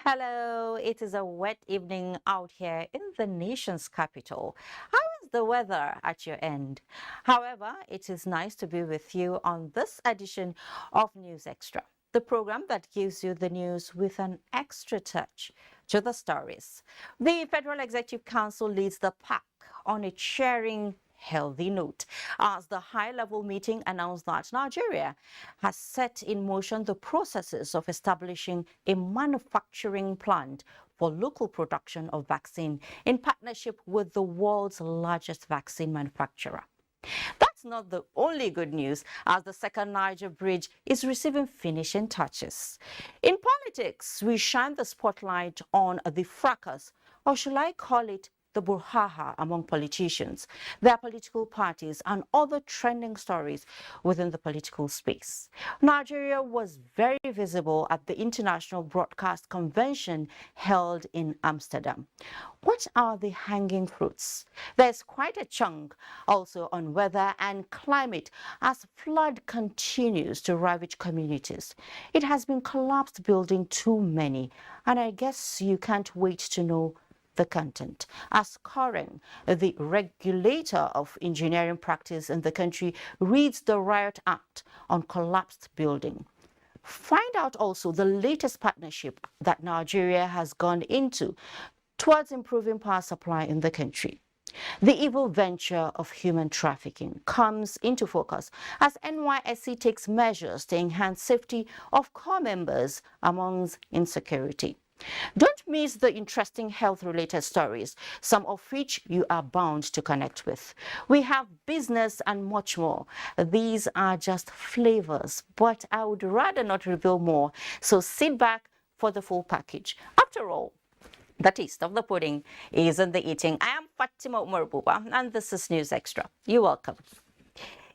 Hello, it is a wet evening out here in the nation's capital. How is the weather at your end? However, it is nice to be with you on this edition of News Extra, the program that gives you the news with an extra touch to the stories. The Federal Executive Council leads the pack on its sharing healthy note as the high-level meeting announced that Nigeria has set in motion the processes of establishing a manufacturing plant for local production of vaccine in partnership with the world's largest vaccine manufacturer. That's not the only good news, as the second Niger Bridge is receiving finishing touches. In politics, we shine the spotlight on the fracas, or should I call it the brouhaha among politicians, their political parties, and other trending stories within the political space. Nigeria was very visible at the International Broadcast Convention held in Amsterdam. What are the hanging fruits? There's quite a chunk also on weather and climate as flood continues to ravage communities. It has been collapsed building too many, and I guess you can't wait to know the content, as Karen, the regulator of engineering practice in the country, reads the Riot Act on collapsed building. Find out also the latest partnership that Nigeria has gone into towards improving power supply in the country. The evil venture of human trafficking comes into focus as NYSC takes measures to enhance safety of core members amongst insecurity. Don't miss the interesting health-related stories, some of which you are bound to connect with. We have business and much more. These are just flavors, but I would rather not reveal more. So sit back for the full package. After all, the taste of the pudding is in the eating. I am Fatima Umar Buba, and this is News Extra. You're welcome.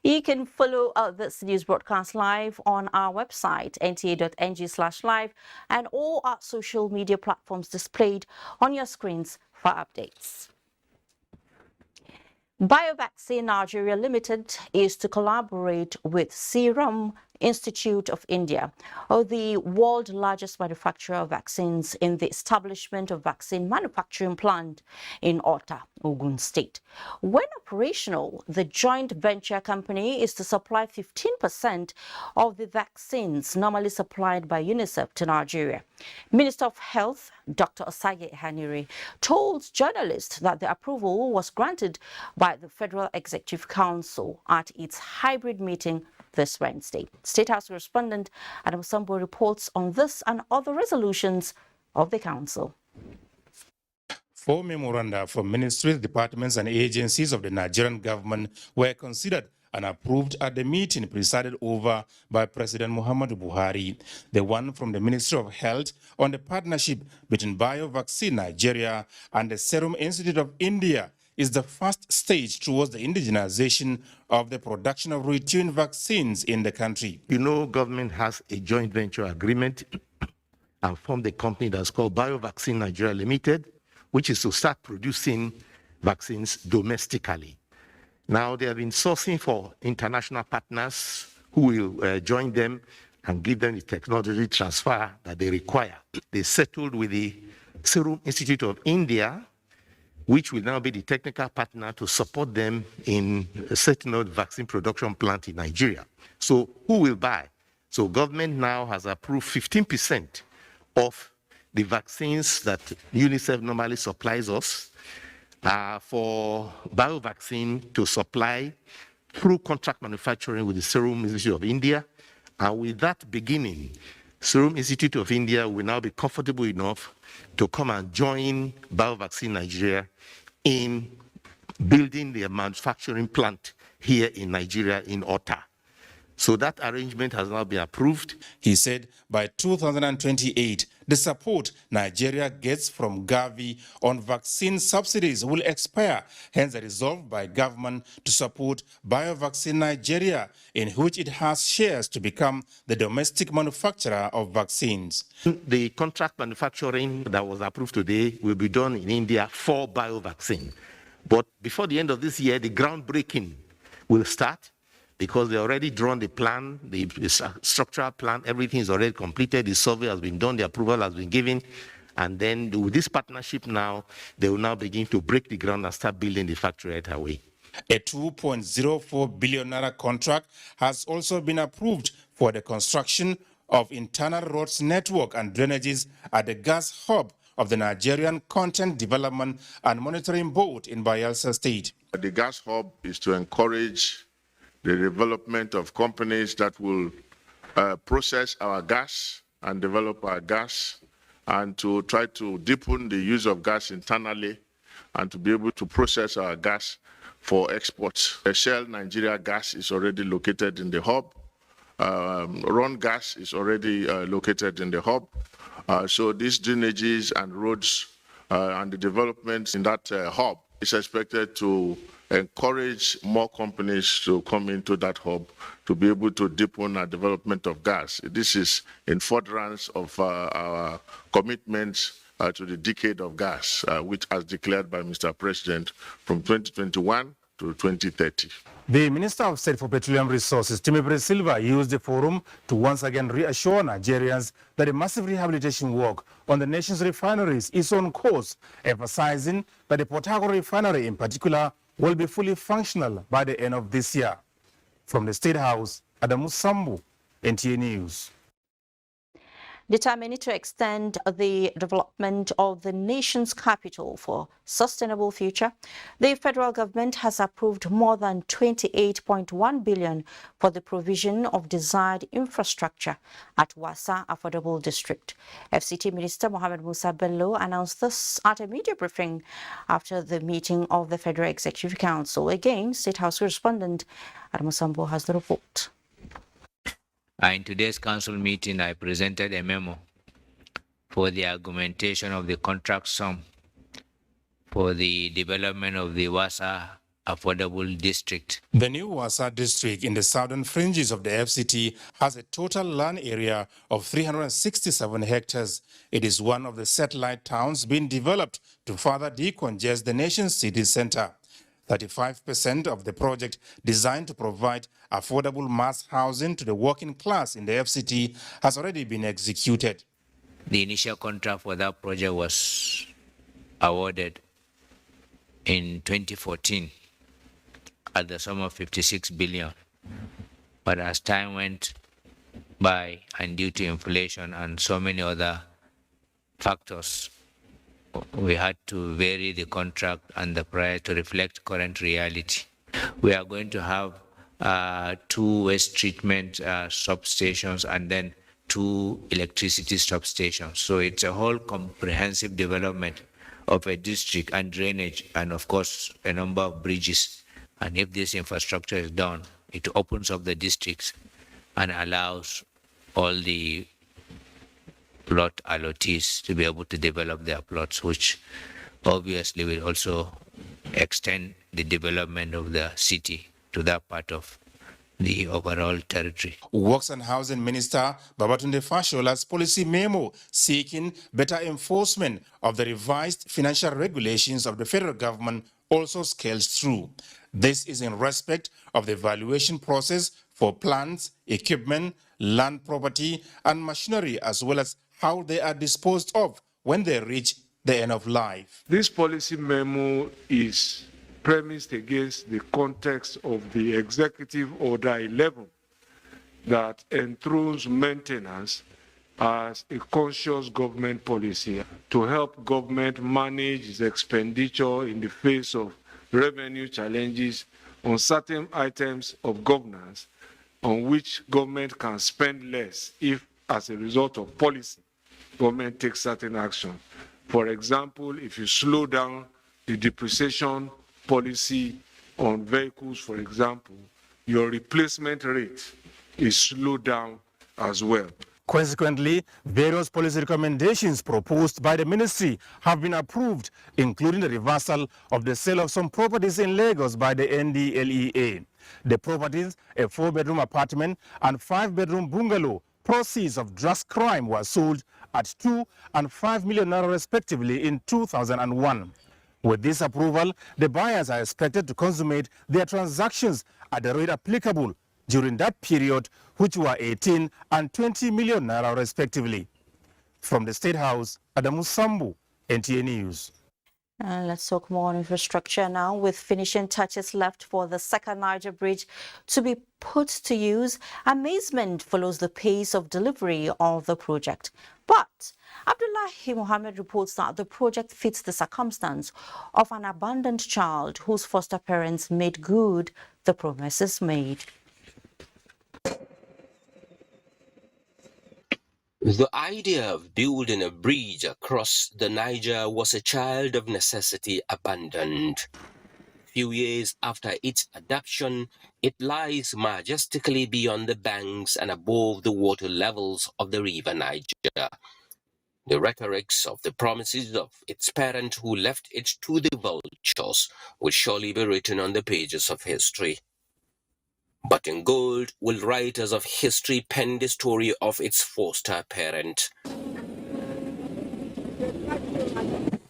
You can follow this news broadcast live on our website, nta.ng/live, and all our social media platforms displayed on your screens for updates. BioVaccine Nigeria Limited is to collaborate with Serum Institute of India, or the world's largest manufacturer of vaccines, in the establishment of vaccine manufacturing plant in Ota, Ogun State. When operational, the joint venture company is to supply 15% of the vaccines normally supplied by UNICEF to Nigeria. Minister of Health, Dr. Osage Hanire, told journalists that the approval was granted by the Federal Executive Council at its hybrid meeting this Wednesday. State House correspondent Adam Sambo reports on this and other resolutions of the Council. 4 memoranda from ministries, departments and agencies of the Nigerian government were considered and approved at the meeting presided over by President Muhammadu Buhari. The one from the Ministry of Health on the partnership between BioVaccine Nigeria and the Serum Institute of India is the first stage towards the indigenization of the production of routine vaccines in the country. You know, government has a joint venture agreement and formed a company that's called BioVaccine Nigeria Limited, which is to start producing vaccines domestically. Now, they have been sourcing for international partners who will join them and give them the technology transfer that they require. They settled with the Serum Institute of India, which will now be the technical partner to support them in setting up vaccine production plant in Nigeria. So who will buy? So government now has approved 15% of the vaccines that UNICEF normally supplies us for BioVaccine to supply through contract manufacturing with the Serum Institute of India. And with that beginning, Serum Institute of India will now be comfortable enough to come and join BioVaccine Nigeria in building their manufacturing plant here in Nigeria, in Ota. So that arrangement has now been approved. He said by 2028, the support Nigeria gets from Gavi on vaccine subsidies will expire, hence the resolve by government to support BioVaccine Nigeria, in which it has shares to become the domestic manufacturer of vaccines. The contract manufacturing that was approved today will be done in India for BioVaccine. But before the end of this year, the groundbreaking will start, because they already drawn the plan, the structural plan, everything is already completed, the survey has been done, the approval has been given, And then with this partnership now, they will now begin to break the ground and start building the factory right away. A 2.04 billion naira contract has also been approved for the construction of internal roads network and drainages at the gas hub of the Nigerian Content Development and Monitoring Board in Bayelsa State. The gas hub is to encourage the development of companies that will process our gas and develop our gas, and to try to deepen the use of gas internally and to be able to process our gas for exports. Shell Nigeria gas is already located in the hub. Run gas is already located in the hub. So these drainages and roads and the developments in that hub is expected to encourage more companies to come into that hub to be able to deepen our development of gas. This is in furtherance of our commitments to the decade of gas, which as declared by Mr. President from 2021 to 2030. The Minister of State for Petroleum Resources, Timothy Silva, used the forum to once again reassure Nigerians that the massive rehabilitation work on the nation's refineries is on course, emphasizing that the Port Harcourt refinery in particular will be fully functional by the end of this year. From the State House, Adamu, NTA News. Determined to extend the development of the nation's capital for sustainable future, the federal government has approved more than 28.1 billion for the provision of desired infrastructure at Wasa Affordable District. FCT Minister Mohammed Musa Bello announced this at a media briefing after the meeting of the Federal Executive Council. Again, State House correspondent Adamawa has the report. In today's council meeting, I presented a memo for the augmentation of the contract sum for the development of the Wasa Affordable District. The new Wasa district in the southern fringes of the FCT has a total land area of 367 hectares. It is one of the satellite towns being developed to further decongest the nation's city center. 35% of the project, designed to provide affordable mass housing to the working class in the FCT, has already been executed. The initial contract for that project was awarded in 2014 at the sum of 56 billion. But as time went by, and due to inflation and so many other factors, we had to vary the contract and the price to reflect current reality. We are going to have 2 waste treatment substations and then 2 electricity substations. So it's a whole comprehensive development of a district, and drainage, and of course a number of bridges. And if this infrastructure is done, it opens up the districts and allows all the plot allottees to be able to develop their plots, which obviously will also extend the development of the city to that part of the overall territory. Works and Housing Minister Babatunde Fashola's policy memo seeking better enforcement of the revised financial regulations of the federal government also scales through. This is in respect of the valuation process for plants, equipment, land property, and machinery, as well as how they are disposed of when they reach the end of life. This policy memo is premised against the context of the Executive Order 11 that enthrones maintenance as a conscious government policy to help government manage its expenditure in the face of revenue challenges on certain items of governance on which government can spend less if, as a result of policy, government takes certain action. For example, if you slow down the depreciation policy on vehicles, for example, your replacement rate is slowed down as well. Consequently, various policy recommendations proposed by the ministry have been approved, including the reversal of the sale of some properties in Lagos by the NDLEA. The properties, a 4-bedroom apartment and 5-bedroom bungalow, proceeds of drugs crime, were sold at 2 and 5 million naira respectively in 2001. With this approval, the buyers are expected to consummate their transactions at the rate applicable during that period, which were 18 and 20 million naira respectively. From the State House, Adamu Sambu, NTA News. Let's talk more on infrastructure now. With finishing touches left for the second Niger Bridge to be put to use, amazement follows the pace of delivery of the project. But Abdullahi Mohammed reports that the project fits the circumstance of an abandoned child whose foster parents made good the promises made. The idea of building a bridge across the Niger was a child of necessity abandoned. Few years after its adoption, it lies majestically beyond the banks and above the water levels of the river Niger. The rhetorics of the promises of its parent who left it to the vultures will surely be written on the pages of history. But in gold will writers of history pen the story of its foster parent.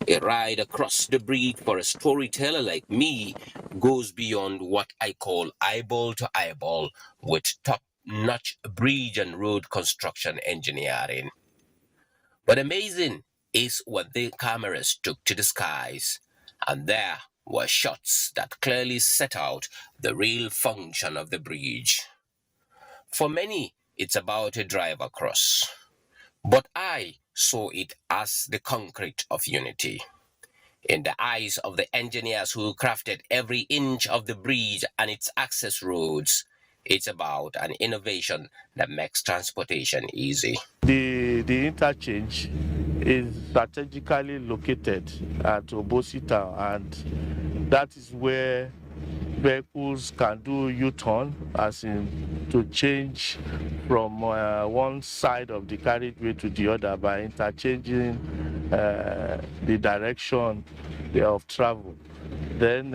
A ride across the bridge for a storyteller like me goes beyond what I call eyeball to eyeball with top-notch bridge and road construction engineering. But amazing is what the cameras took to the skies, and there were shots that clearly set out the real function of the bridge. For many, it's about a drive across, but I saw it as the concrete of unity. In the eyes of the engineers who crafted every inch of the bridge and its access roads, it's about an innovation that makes transportation easy. The interchange is strategically located at Obosita, and that is where vehicles can do U-turn, as in to change from one side of the carriageway to the other by interchanging the direction of travel. Then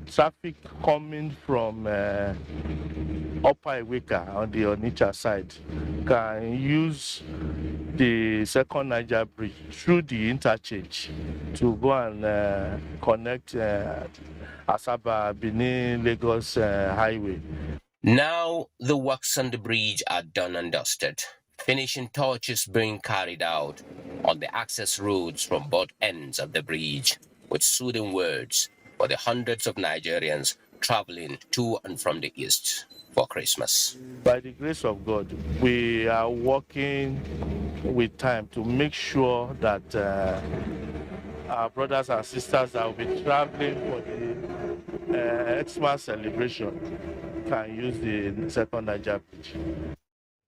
traffic coming from Upper Iweka on the Onitsha side can use the second Niger Bridge through the interchange to go and connect Asaba, Benin, Lagos highway. Now the works on the bridge are done and dusted. Finishing touches being carried out on the access roads from both ends of the bridge, with soothing words for the hundreds of Nigerians traveling to and from the east for Christmas. By the grace of God, we are working with time to make sure that our brothers and sisters that will be traveling for the Xmas celebration can use the second Niger Bridge.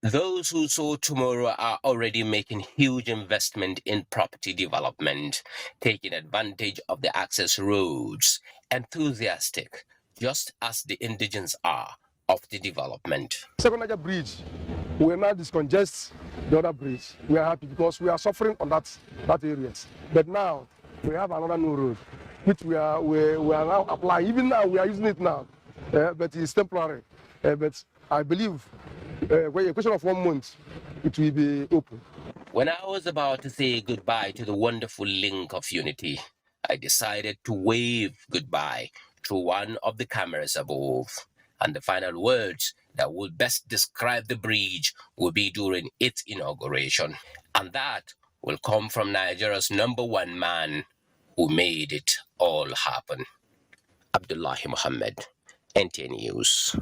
Those who saw tomorrow are already making huge investment in property development, taking advantage of the access roads, enthusiastic, just as the indigents are, of the development. Second Niger Bridge will now discongest the other bridge. We are happy because we are suffering on that area. But now we have another new road, which we are now applying. Even now we are using it now, but it's temporary. But I believe when a question of 1 month, it will be open. When I was about to say goodbye to the wonderful link of unity, I decided to wave goodbye through one of the cameras above. And the final words that will best describe the bridge will be during its inauguration. And that will come from Nigeria's #1 man who made it all happen. Abdullahi Mohammed, NTA News.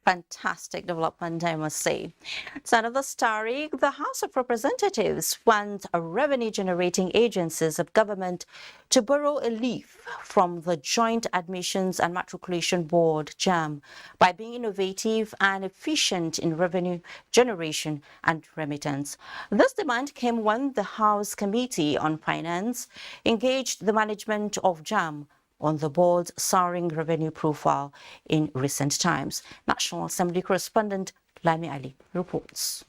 Fantastic development, I must say. It's another story. The House of Representatives wants revenue-generating agencies of government to borrow a leaf from the Joint Admissions and Matriculation Board, JAM, by being innovative and efficient in revenue generation and remittance. This demand came when the House Committee on Finance engaged the management of JAM on the board's soaring revenue profile in recent times. National Assembly correspondent Lami Ali reports.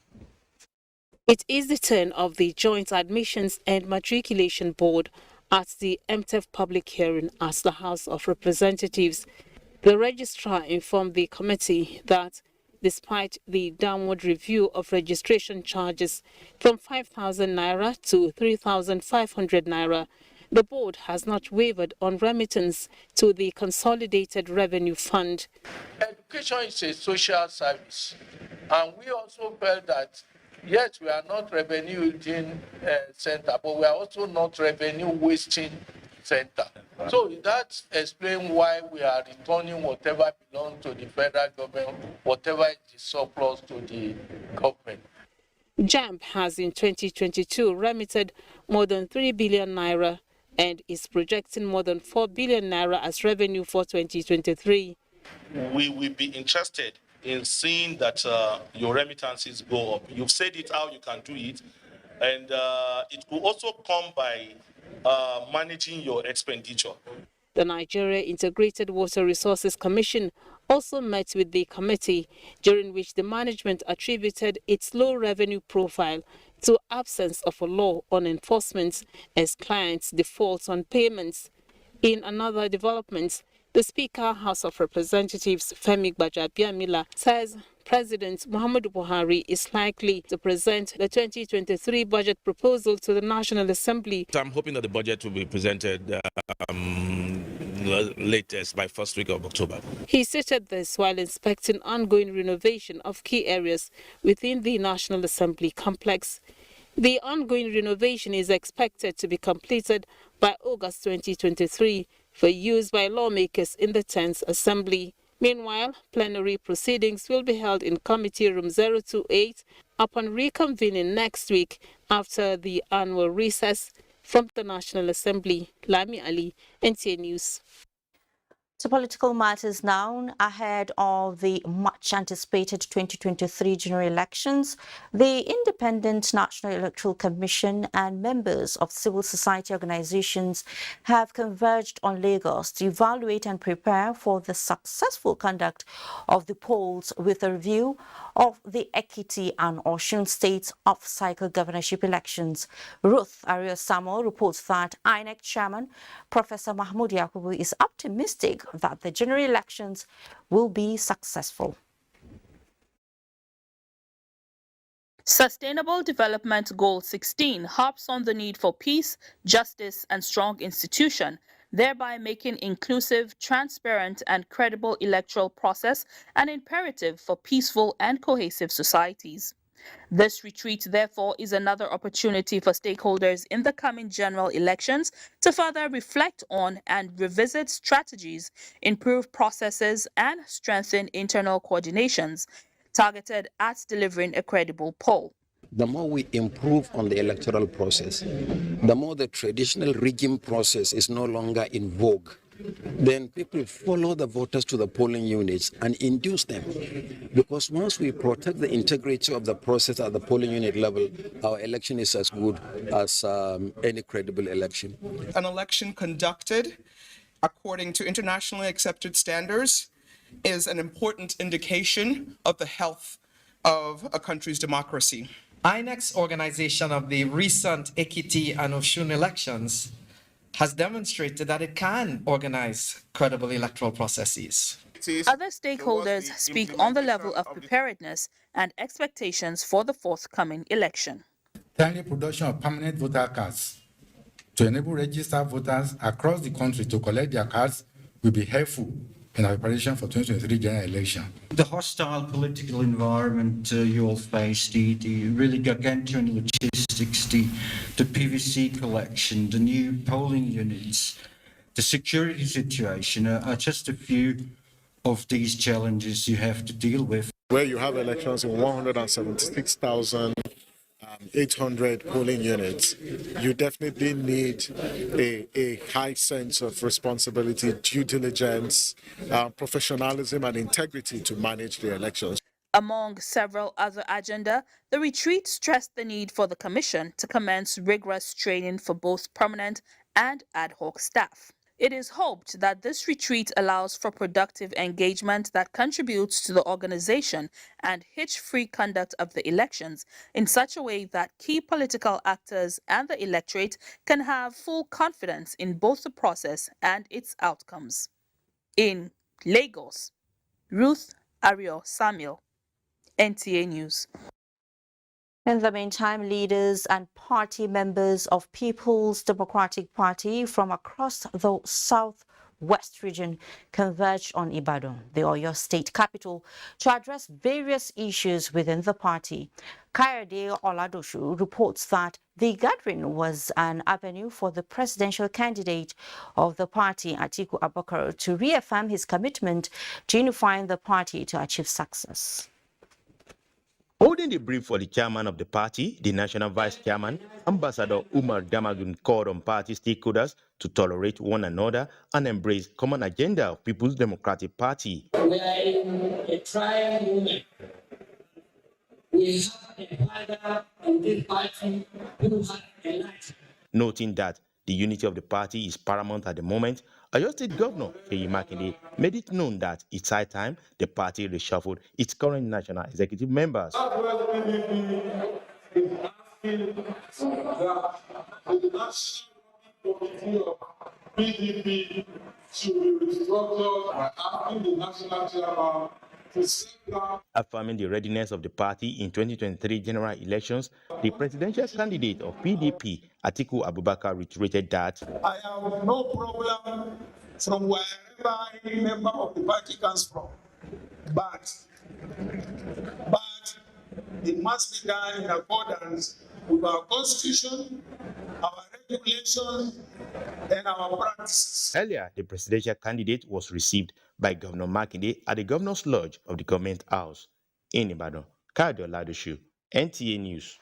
It is the turn of the Joint Admissions and Matriculation Board at the MTEF public hearing at the House of Representatives. The registrar informed the committee that despite the downward review of registration charges from 5,000 naira to 3,500 naira, the board has not wavered on remittance to the Consolidated Revenue Fund. Education is a social service, and we also felt that yes, we are not revenue-using center, but we are also not revenue-wasting center. So that explains why we are returning whatever belongs to the federal government, whatever is the surplus to the government. JAMB has in 2022 remitted more than 3 billion naira and is projecting more than 4 billion naira as revenue for 2023. We will be interested in seeing that your remittances go up. You've said it how you can do it, and it will also come by managing your expenditure. The Nigeria Integrated Water Resources Commission also met with the committee, during which the management attributed its low revenue profile to absence of a law on enforcement as clients default on payments. In another development, the Speaker, House of Representatives, Femi Gbajabiamila, says President Muhammadu Buhari is likely to present the 2023 budget proposal to the National Assembly. I'm hoping that the budget will be presented latest by first week of October. He stated this while inspecting ongoing renovation of key areas within the National Assembly complex. The ongoing renovation is expected to be completed by August 2023 for use by lawmakers in the 10th Assembly. Meanwhile, plenary proceedings will be held in Committee Room 028 upon reconvening next week after the annual recess. From the National Assembly, Lami Ali, NTA News. To political matters now, ahead of the much anticipated 2023 general elections, the Independent National Electoral Commission and members of civil society organizations have converged on Lagos to evaluate and prepare for the successful conduct of the polls with a review of the Ekiti and Osun states off-cycle governorship elections. Ruth Ario-Samuel reports that INEC chairman Professor Mahmoud Yakubu is optimistic that the general elections will be successful. Sustainable Development Goal 16 harps on the need for peace, justice, and strong institution, thereby making inclusive, transparent, and credible electoral process an imperative for peaceful and cohesive societies. This retreat, therefore, is another opportunity for stakeholders in the coming general elections to further reflect on and revisit strategies, improve processes, and strengthen internal coordinations targeted at delivering a credible poll. The more we improve on the electoral process, the more the traditional rigging process is no longer in vogue. Then people follow the voters to the polling units and induce them. Because once we protect the integrity of the process at the polling unit level, our election is as good as any credible election. An election conducted according to internationally accepted standards is an important indication of the health of a country's democracy. INEC's organization of the recent Ekiti and Osun elections has demonstrated that it can organize credible electoral processes. Other stakeholders speak on the level of preparedness and expectations for the forthcoming election. Timely production of permanent voter cards to enable registered voters across the country to collect their cards will be helpful in our preparation for 2023 general election. The hostile political environment you all face, the really gargantuan logistics, the PVC collection, the new polling units, the security situation are just a few of these challenges you have to deal with. Where you have elections in 176,800 polling units, you definitely need a high sense of responsibility, due diligence, professionalism, and integrity to manage the elections. Among several other agenda, the retreat stressed the need for the Commission to commence rigorous training for both permanent and ad hoc staff. It is hoped that this retreat allows for productive engagement that contributes to the organization and hitch-free conduct of the elections in such a way that key political actors and the electorate can have full confidence in both the process and its outcomes. In Lagos, Ruth Ario-Samuel, NTA News. In the meantime, leaders and party members of People's Democratic Party from across the West region converged on Ibadan, the Oyo state capital, to address various issues within the party. Kayode Oladoshu reports that the gathering was an avenue for the presidential candidate of the party, Atiku Abubakar, to reaffirm his commitment to unifying the party to achieve success. Holding the brief for the chairman of the party, the national vice chairman, Ambassador Umar called on party stakeholders to tolerate one another and embrace common agenda of People's Democratic Party. We are in a trying moment. We have a father of this party who has enlightened. Noting that the unity of the party is paramount at the moment, Oyo State Governor Seyi Makinde made it known that it's high time the party reshuffled its current national executive members. PDP should be restructured by asking the national chairman to sit down. Affirming the readiness of the party in 2023 general elections, the presidential candidate of PDP, Atiku Abubakar, reiterated that I have no problem from wherever any member of the party comes from, but it must be done in accordance with our constitution, our regulations, and our practices. Earlier, the presidential candidate was received by Governor Makinde at the Governor's Lodge of the Government House in Ibadan. Kayode Oladoshu, NTA News.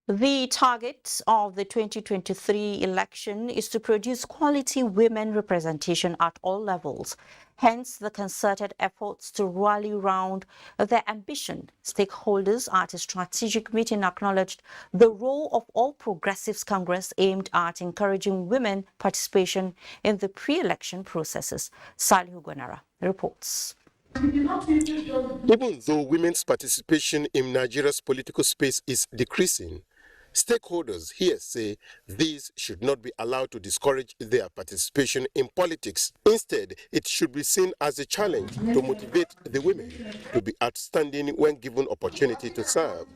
The target of the 2023 election is to produce quality women representation at all levels. Hence, the concerted efforts to rally round their ambition. Stakeholders at a strategic meeting acknowledged the role of All Progressives Congress aimed at encouraging women participation in the pre-election processes. Salihu Gwanara reports. Even though women's participation in Nigeria's political space is decreasing, stakeholders here say these should not be allowed to discourage their participation in politics. Instead, it should be seen as a challenge to motivate the women to be outstanding when given opportunity to serve.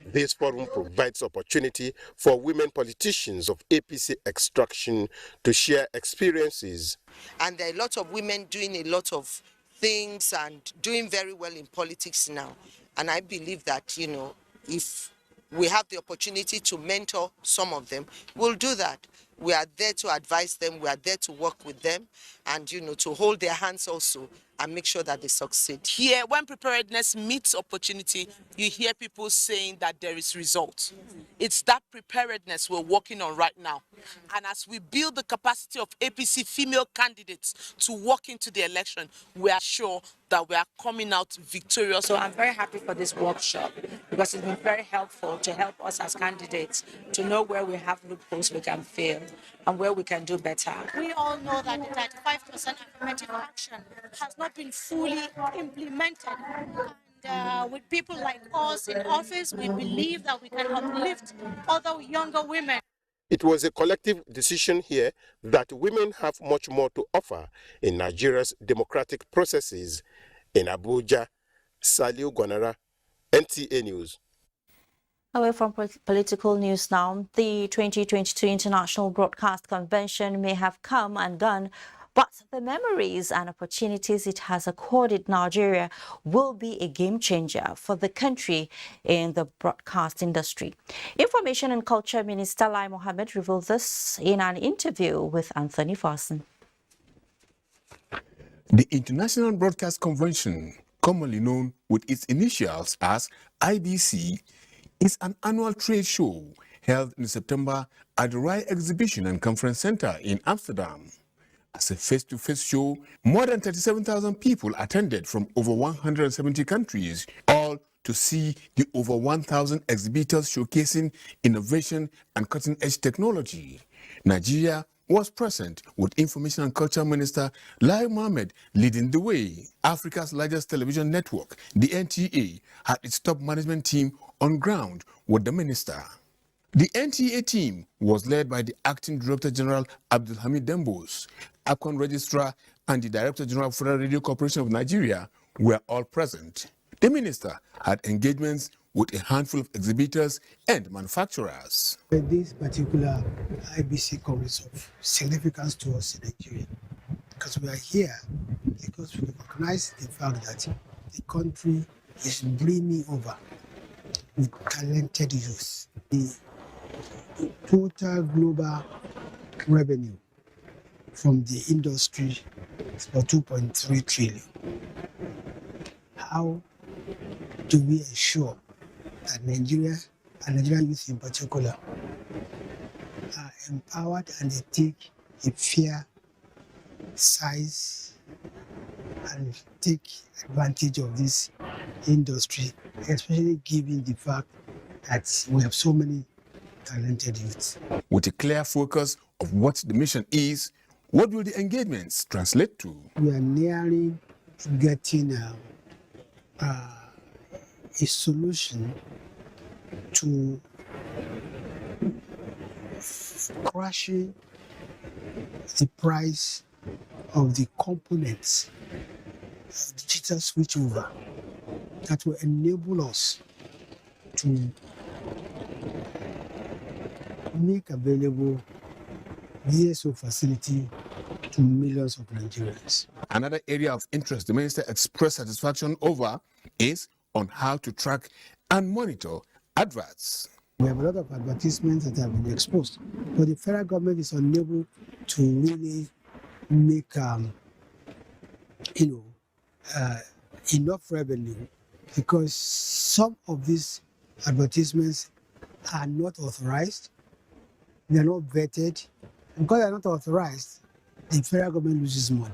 This forum provides opportunity for women politicians of APC extraction to share experiences. And there are a lot of women doing a lot of things and doing very well in politics now. And I believe that, if we have the opportunity to mentor some of them, we'll do that. We are there to advise them, we are there to work with them, and to hold their hands also and make sure that they succeed. Here, when preparedness meets opportunity, you hear people saying that there is result. It's that preparedness we're working on right now. And as we build the capacity of APC female candidates to walk into the election, we are sure that we are coming out victorious. So I'm very happy for this workshop because it's been very helpful to help us as candidates to know where we have loopholes we can fill and where we can do better. We all know that the 35% affirmative action has not been fully implemented. And with people like us in office, we believe that we can uplift other younger women. It was a collective decision here that women have much more to offer in Nigeria's democratic processes. In Abuja, Salihu Gwanara, NTA News. Away from political news now, the 2022 International Broadcast Convention may have come and gone, but the memories and opportunities it has accorded Nigeria will be a game changer for the country in the broadcast industry. Information and Culture Minister Lai Mohammed revealed this in an interview with Anthony Farson. The International Broadcast Convention, commonly known with its initials as IBC, is an annual trade show held in September at the Rai Exhibition and Conference Center in Amsterdam. As a face-to-face show, more than 37,000 people attended from over 170 countries, all to see the over 1,000 exhibitors showcasing innovation and cutting-edge technology. Nigeria was present with Information and Culture Minister Lai Mohammed leading the way. Africa's largest television network, the NTA, had its top management team on ground with the minister. The NTA team was led by the Acting Director General Abdulhamid Dembos, ACON Registrar, and the Director General of Federal Radio Corporation of Nigeria were all present. The minister had engagements with a handful of exhibitors and manufacturers. This particular IBC Congress of significance to us in Nigeria because we are here because we recognize the fact that the country is brimming over with talented youth. The total global revenue from the industry is about 2.3 trillion. How do we ensure that Nigeria and Nigerian youth in particular are empowered and they take a fair size and take advantage of this industry, especially given the fact that we have so many talented youths. With a clear focus of what the mission is, what will the engagements translate to? We are nearing getting a solution to crashing the price of the components of digital switchover that will enable us to make available VSO facility to millions of Nigerians. Another area of interest the minister expressed satisfaction over is on how to track and monitor adverts. We have a lot of advertisements that have been exposed, but the federal government is unable to really make enough revenue because some of these advertisements are not authorized, they are not vetted, and because they are not authorized, the federal government loses money.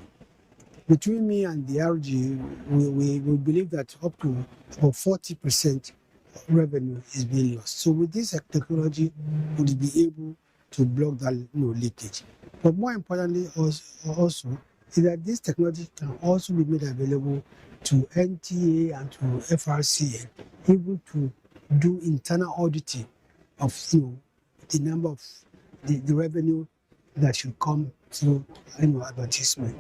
Between me and the RG, we believe that up to about 40% revenue is being lost. So with this technology, we will be able to block that leakage. But more importantly also is that this technology can also be made available to NTA and to FRCN, able to do internal auditing of the number of the revenue that should come through advertisement.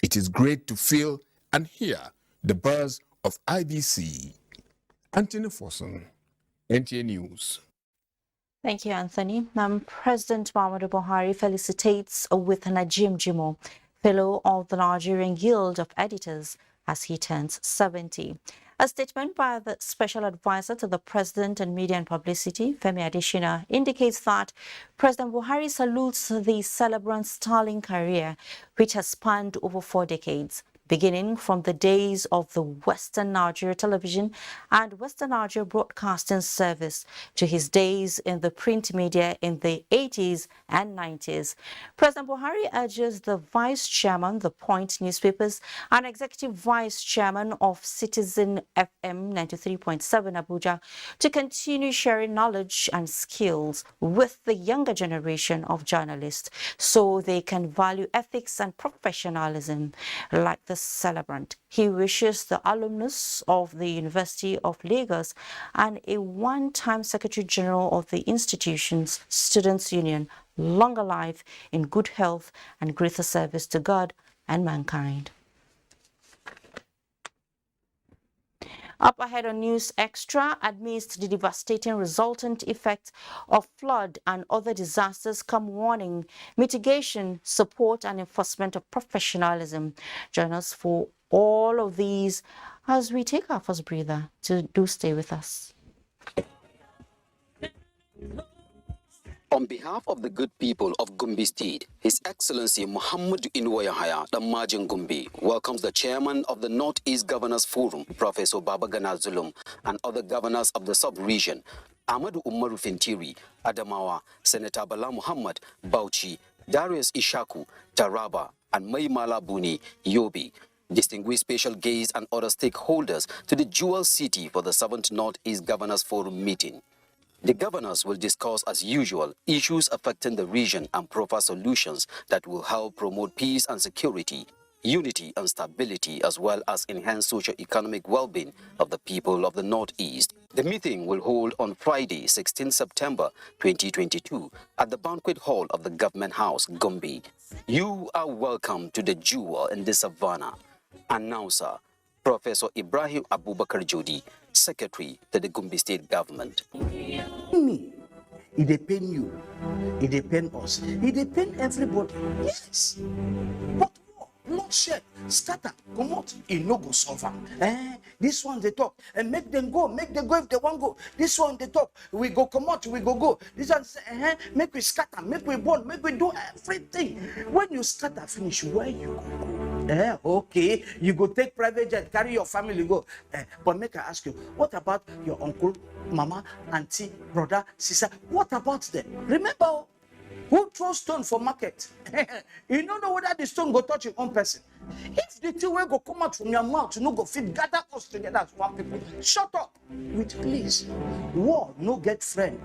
It is great to feel and hear the buzz of IBC. Anthony Forson, NTA News. Thank you, Anthony. President Muhammadu Buhari felicitates with Najim Jimo, fellow of the Nigerian Guild of Editors, as he turns 70. A statement by the Special Advisor to the President on Media and Publicity, Femi Adesina, indicates that President Buhari salutes the celebrant's sterling career, which has spanned over 4 decades, beginning from the days of the Western Nigeria Television and Western Nigeria Broadcasting Service to his days in the print media in the 80s and 90s. President Buhari urges the Vice Chairman, the Point newspapers, and Executive Vice Chairman of Citizen FM 93.7 Abuja to continue sharing knowledge and skills with the younger generation of journalists so they can value ethics and professionalism like the celebrant. He wishes the alumnus of the University of Lagos and a one-time Secretary General of the institution's Students' Union longer life in good health and greater service to God and mankind. Up ahead on News Extra, amidst the devastating resultant effects of flood and other disasters come warning, mitigation, support and enforcement of professionalism. Join us for all of these as we take our first breather. Do stay with us. On behalf of the good people of Gombe State, His Excellency Muhammadu Inuwa Yahaya Damajin Gombe welcomes the chairman of the Northeast Governors Forum, Professor Babagana Zulum, and other governors of the sub-region, Ahmadu Umar Fintiri, Adamawa, Senator Bala Muhammad, Bauchi, Darius Ishaku, Taraba, and Maimala Buni, Yobe, distinguished special guests and other stakeholders to the Jewel City for the 7th Northeast Governors Forum meeting. The governors will discuss, as usual, issues affecting the region and proffer solutions that will help promote peace and security, unity and stability, as well as enhance socio-economic well-being of the people of the Northeast. The meeting will hold on Friday, 16 September 2022 at the Banquet Hall of the Government House, Gombe. You are welcome to the Jewel in the Savannah. Announcer, Professor Ibrahim Abubakar Jodi, Secretary to the Gombe State Government. Me, it depends you, it depends us, it depends everybody. Yes, but share, scatter, come out, it no go solve am. This one they talk, and make them go if they want go. This one they talk, we go come out, we go. This one say, make we scatter, make we burn, make we do everything. When you scatter finish, where you go? Okay, you go take private jet, carry your family go. But make I ask you, what about your uncle, mama, auntie, brother, sister? What about them? Remember, who throws stone for market? You don't know whether the stone go touch your own person. If the thing will go come out from your mouth, you no go fit gather us together as one people. Shut up with please. War no get friend.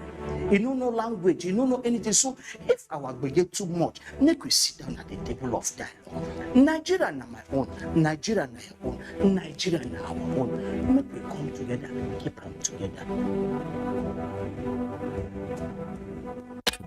You don't know language, you don't know anything. So if our we get too much, make we sit down at the table of dialogue. Nigeria na my own, Nigeria na your own, Nigeria na our own. Make we come together, keep them together.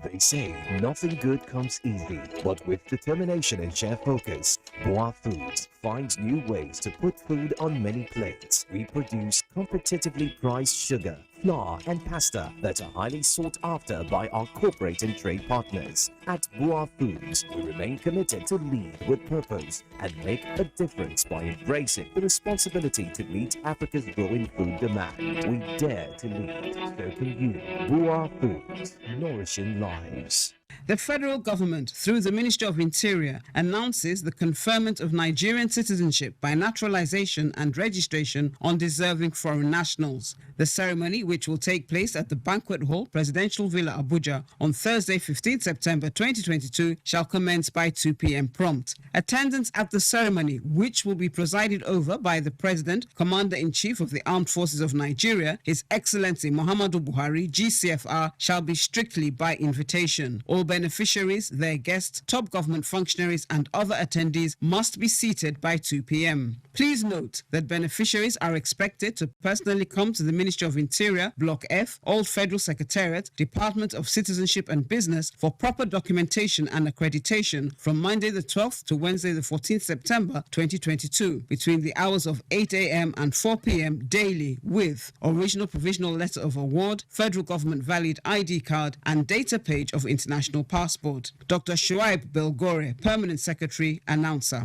They say nothing good comes easy, but with determination and shared focus, Buba Foods finds new ways to put food on many plates. We produce competitively priced sugar, flour and pasta that are highly sought after by our corporate and trade partners. At Buba Foods, we remain committed to lead with purpose and make a difference by embracing the responsibility to meet Africa's growing food demand. We dare to lead, so can you. Buba Foods, nourishing lives. The federal government, through the Ministry of Interior, announces the conferment of Nigerian citizenship by naturalization and registration on deserving foreign nationals. The ceremony, which will take place at the Banquet Hall, Presidential Villa, Abuja, on Thursday, 15 September 2022, shall commence by 2 p.m. prompt. Attendance at the ceremony, which will be presided over by the President, Commander-in-Chief of the Armed Forces of Nigeria, His Excellency Muhammadu Buhari, GCFR, shall be strictly by invitation. All beneficiaries, their guests, top government functionaries, and other attendees must be seated by 2 p.m. Please note that beneficiaries are expected to personally come to the Ministry of Interior, Block F, Old Federal Secretariat, Department of Citizenship and Business for proper documentation and accreditation from Monday the 12th to Wednesday the 14th September 2022 between the hours of 8 a.m. and 4 p.m. daily with original provisional letter of award, federal government valid ID card, and data page of international passport. Dr. Shuaib Belgore, Permanent Secretary, Announcer.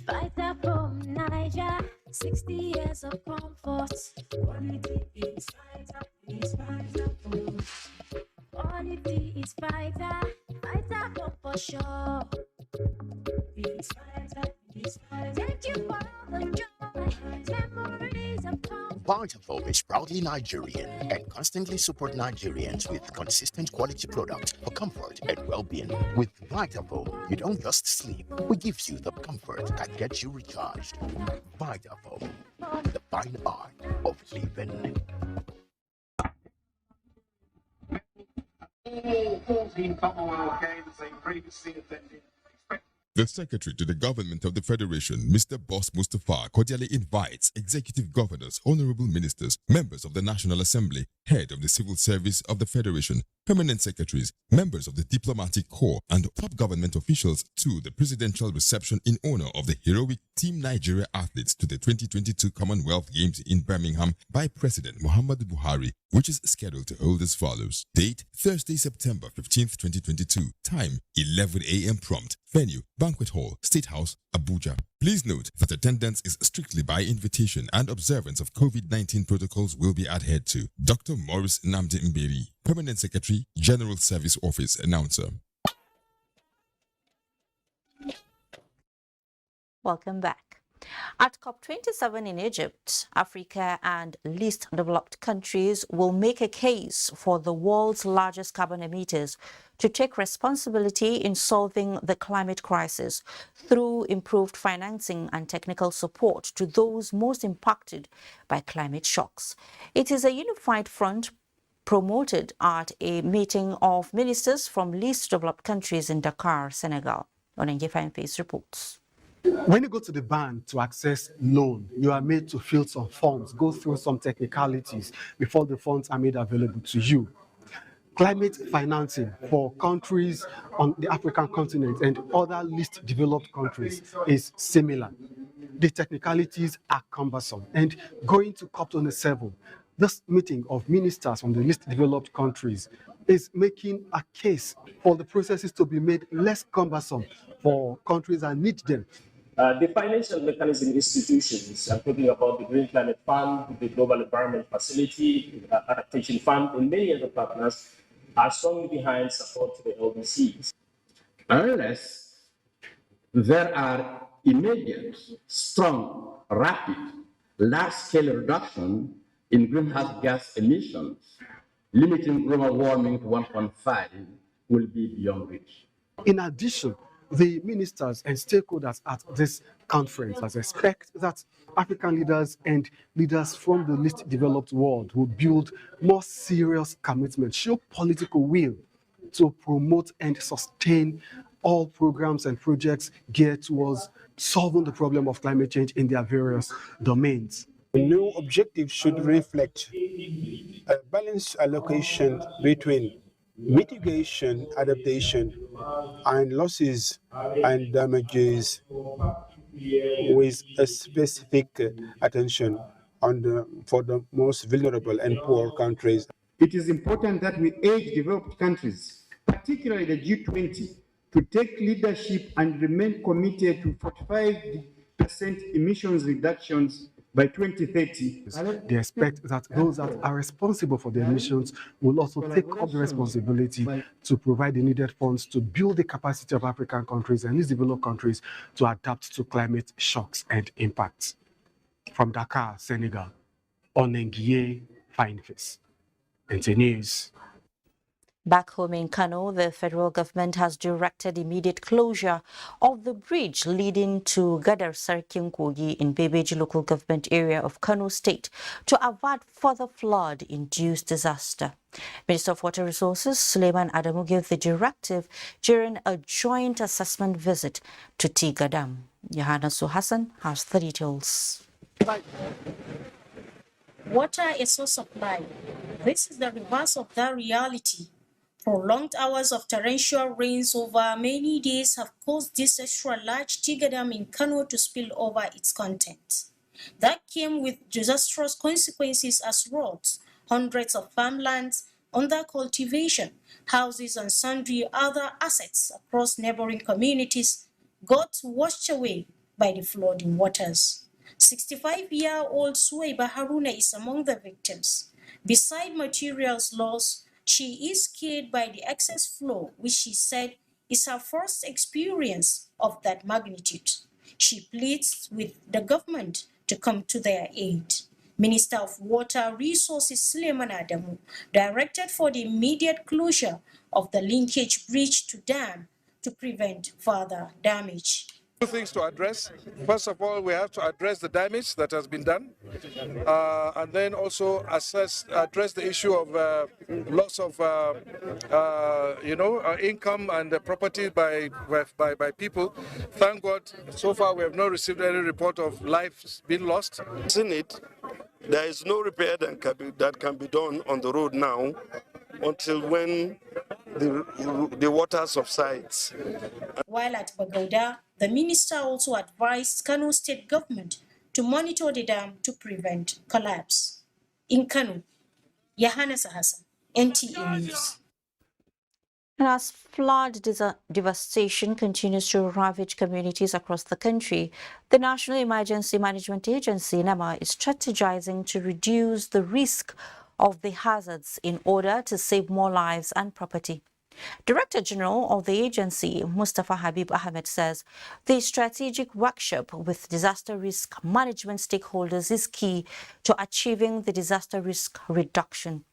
Fighter from Niger, 60 years of comfort. Quality is fighter Quality is fighter for sure. It's fighter. Thank you for all the joy, memories of comfort. Vitafoam is proudly Nigerian and constantly support Nigerians with consistent quality products for comfort and well-being. With Vitafoam, you don't just sleep. We give you the comfort that gets you recharged. Vitafoam, the fine art of living. The Secretary to the Government of the Federation, Mr. Boss Mustafa, cordially invites executive governors, honorable ministers, members of the National Assembly, head of the Civil Service of the Federation, permanent secretaries, members of the Diplomatic Corps, and top government officials to the presidential reception in honor of the heroic Team Nigeria athletes to the 2022 Commonwealth Games in Birmingham by President Muhammadu Buhari, which is scheduled to hold as follows. Date, Thursday, September 15th, 2022. Time, 11 a.m. prompt. Venue, Banquet Hall, State House, Abuja. Please note that attendance is strictly by invitation and observance of COVID-19 protocols will be adhered to. Dr. Morris Namdi Mberi, Permanent Secretary, General Service Office, Announcer. Welcome back. At COP27 in Egypt, Africa and least developed countries will make a case for the world's largest carbon emitters to take responsibility in solving the climate crisis through improved financing and technical support to those most impacted by climate shocks. It is a unified front promoted at a meeting of ministers from least developed countries in Dakar, Senegal. Onengefa Face reports. When you go to the bank to access loan, you are made to fill some forms, go through some technicalities before the funds are made available to you. Climate financing for countries on the African continent and other least developed countries is similar. The technicalities are cumbersome. And going to COP27, This meeting of ministers from the least developed countries is making a case for the processes to be made less cumbersome for countries that need them. The financial mechanism institutions, I'm talking about the Green Climate Fund, the Global Environment Facility, the Adaptation Fund, and many other partners are strongly behind support to the LDCs. Unless there are immediate, strong, rapid, large-scale reduction in greenhouse gas emissions, limiting global warming to 1.5 will be beyond reach. In addition, the ministers and stakeholders at this conference expect that African leaders and leaders from the least developed world will build more serious commitment, show political will to promote and sustain all programs and projects geared towards solving the problem of climate change in their various domains. The new objective should reflect a balanced allocation between mitigation, adaptation, and losses and damages, with a specific attention for the most vulnerable and poor countries. It is important that we urge developed countries, particularly the G20, to take leadership and remain committed to 45% emissions reductions by 2030. They expect that those that are responsible for the emissions will also take up the responsibility to provide the needed funds to build the capacity of African countries and least developed countries to adapt to climate shocks and impacts. From Dakar, Senegal, Onengie Fineface, NTA News. Back home in Kano, the federal government has directed immediate closure of the bridge leading to Gadar Sarkin Kogi in Bebeji local government area of Kano State to avert further flood-induced disaster. Minister of Water Resources Suleiman Adamu gave the directive during a joint assessment visit to Tiga Dam. Yohana Suhassan has the details. Water is source supply. This is the reverse of that reality. Prolonged hours of torrential rains over many days have caused this extra large Tiga Dam in Kano to spill over its contents. That came with disastrous consequences as roads, hundreds of farmlands under cultivation, houses and sundry other assets across neighboring communities got washed away by the flooding waters. 65-year-old Suwaiba Haruna is among the victims. Beside materials loss, she is scared by the excess flow, which she said is her first experience of that magnitude. She pleads with the government to come to their aid. Minister of Water Resources Suleiman Adamu directed for the immediate closure of the linkage bridge to dam to prevent further damage. Two things to address. First of all, we have to address the damage that has been done, and then also address the issue of loss of, income and property by people. Thank God, so far we have not received any report of lives being lost. In it, there is no repair that can be done on the road now until when the water subsides. While at Bagauda, the minister also advised Kano state government to monitor the dam to prevent collapse. In Kano, Yohana Suhassan, NTA News. And as flood devastation continues to ravage communities across the country, the National Emergency Management Agency, NEMA, is strategizing to reduce the risk of the hazards in order to save more lives and property. Director General of the agency, Mustafa Habib Ahmed, says the strategic workshop with disaster risk management stakeholders is key to achieving the disaster risk reduction.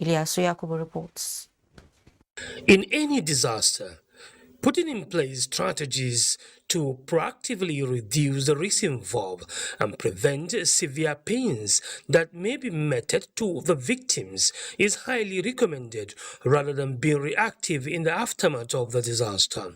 Ilyasu Yakubu reports. In any disaster, putting in place strategies to proactively reduce the risk involved and prevent severe pains that may be meted to the victims is highly recommended rather than being reactive in the aftermath of the disaster.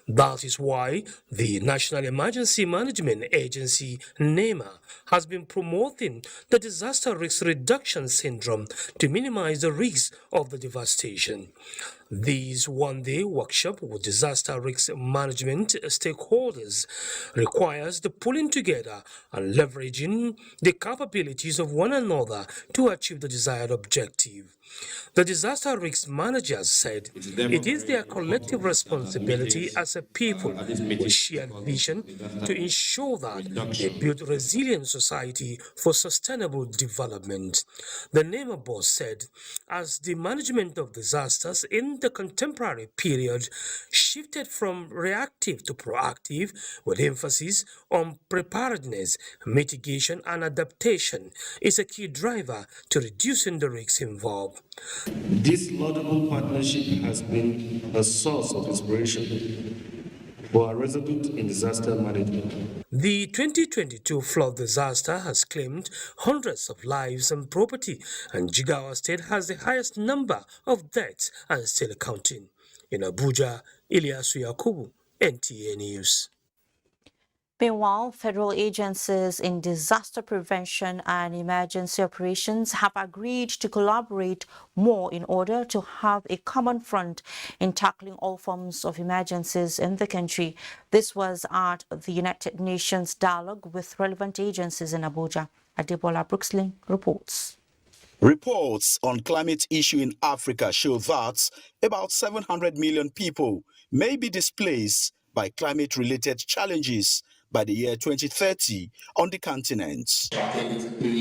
That is why the National Emergency Management Agency, NEMA, has been promoting the Disaster Risk Reduction Syndrome to minimize the risks of the devastation. This one-day workshop with disaster risk management stakeholders stakeholders requires the pulling together and leveraging the capabilities of one another to achieve the desired objective. The disaster risk managers said it is their collective responsibility as a people with shared vision to ensure that they build a resilient society for sustainable development. The NEMA boss said, as the management of disasters in the contemporary period shifted from reactive to proactive, with emphasis on preparedness, mitigation, and adaptation, is a key driver to reducing the risks involved. This laudable partnership has been a source of inspiration for our resolute in disaster management. The 2022 flood disaster has claimed hundreds of lives and property, and Jigawa State has the highest number of deaths and still counting. In Abuja, Ilyasu Yakubu, NTA News. Meanwhile, federal agencies in disaster prevention and emergency operations have agreed to collaborate more in order to have a common front in tackling all forms of emergencies in the country. This was at the United Nations dialogue with relevant agencies in Abuja. Adebola Brooksley reports. Reports on climate issue in Africa show that about 700 million people may be displaced by climate-related challenges by the year 2030 on the continent.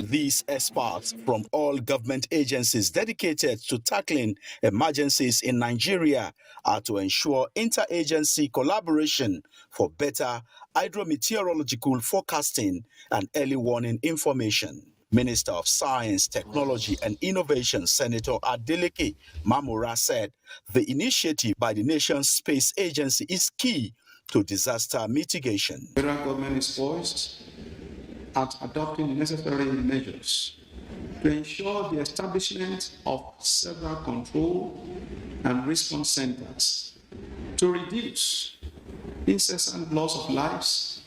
These experts from all government agencies dedicated to tackling emergencies in Nigeria are to ensure interagency collaboration for better hydrometeorological forecasting and early warning information. Minister of Science, Technology and Innovation, Senator Adeleke Mamora, said the initiative by the nation's space agency is key to disaster mitigation. The federal government is poised at adopting necessary measures to ensure the establishment of several control and response centers to reduce incessant loss of lives,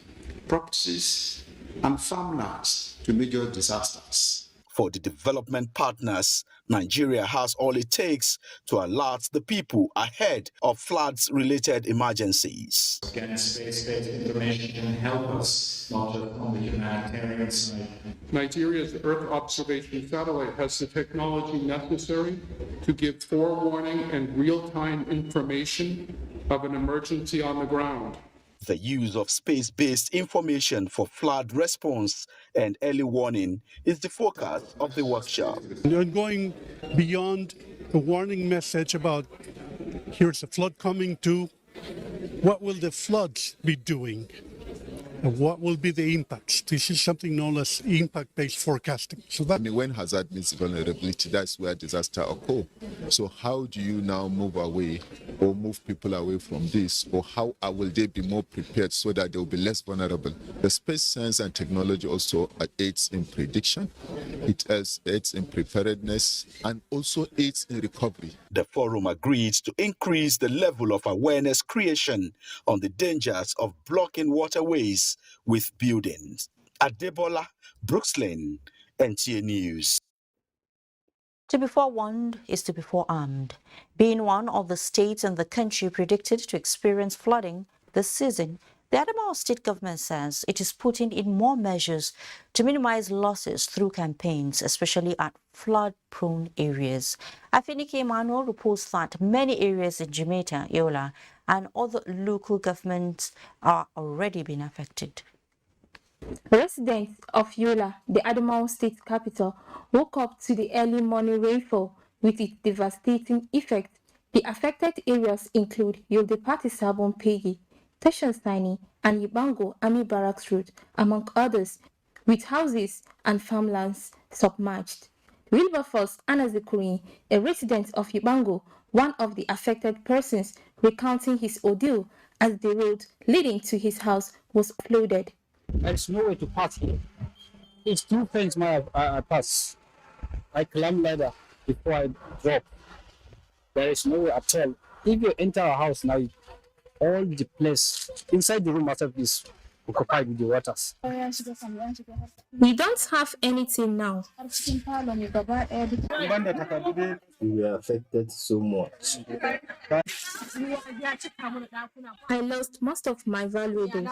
properties, and farmlands to major disasters. For the development partners, Nigeria has all it takes to alert the people ahead of floods-related emergencies. Space-based information can help us, not just on the humanitarian side. Nigeria's Earth observation satellite has the technology necessary to give forewarning and real-time information of an emergency on the ground. The use of space-based information for flood response and early warning is the focus of the workshop. And going beyond the warning message about here's a flood coming to, what will the floods be doing? And what will be the impacts? This is something known as impact-based forecasting. So that when hazard means vulnerability, that's where disaster occurs. So how do you now move away or move people away from this? Or how will they be more prepared so that they will be less vulnerable? The space science and technology also aids in prediction. It aids in preparedness and also aids in recovery. The forum agreed to increase the level of awareness creation on the dangers of blocking waterways with buildings. Adebola Brooksley, NTA News. To be forewarned is to be forearmed. Being one of the states in the country predicted to experience flooding this season, the Adamawa state government says it is putting in more measures to minimize losses through campaigns, especially at flood-prone areas. Afinike Emmanuel reports that many areas in Jamaica, Yola, and other local governments are already being affected. Residents of Yola, the Adamawa state capital, woke up to the early morning rainfall with its devastating effect. The affected areas include Yoldepati Sabon Pegi, Tashansani, and Yibango Army Barracks Road, among others, with houses and farmlands submerged. Wilberforce Anazikuri, a resident of Yibango, one of the affected persons, recounting his ordeal as the road leading to his house was flooded. There's no way to pass here. It's 2 fence I pass. I climb ladder before I drop. There is no way at all. If you enter a house now, all the place inside the room after is occupied with the waters. We don't have anything now. We were affected so much. I lost most of my valuables.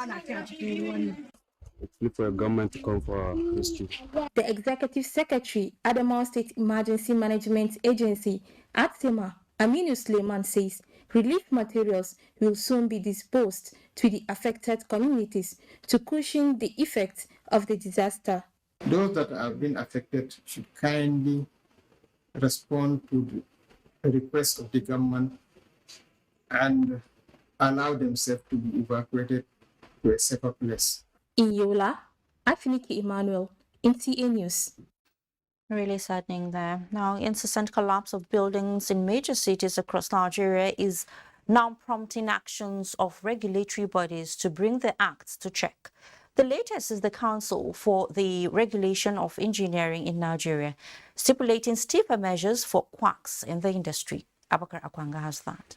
Look for a government to come for our rescue. The Executive Secretary, Adamawa State Emergency Management Agency, Fatima, Aminu Suleiman says relief materials will soon be disposed to the affected communities to cushion the effects of the disaster. Those that have been affected should kindly respond to the request of the government and allow themselves to be evacuated to a safer place. In Yola, Afiniki Emmanuel, NTA News. Really saddening there. Now, incessant collapse of buildings in major cities across Nigeria is now prompting actions of regulatory bodies to bring the acts to check. The latest is the Council for the Regulation of Engineering in Nigeria, stipulating stiffer measures for quacks in the industry. Abakar Akwanga has that.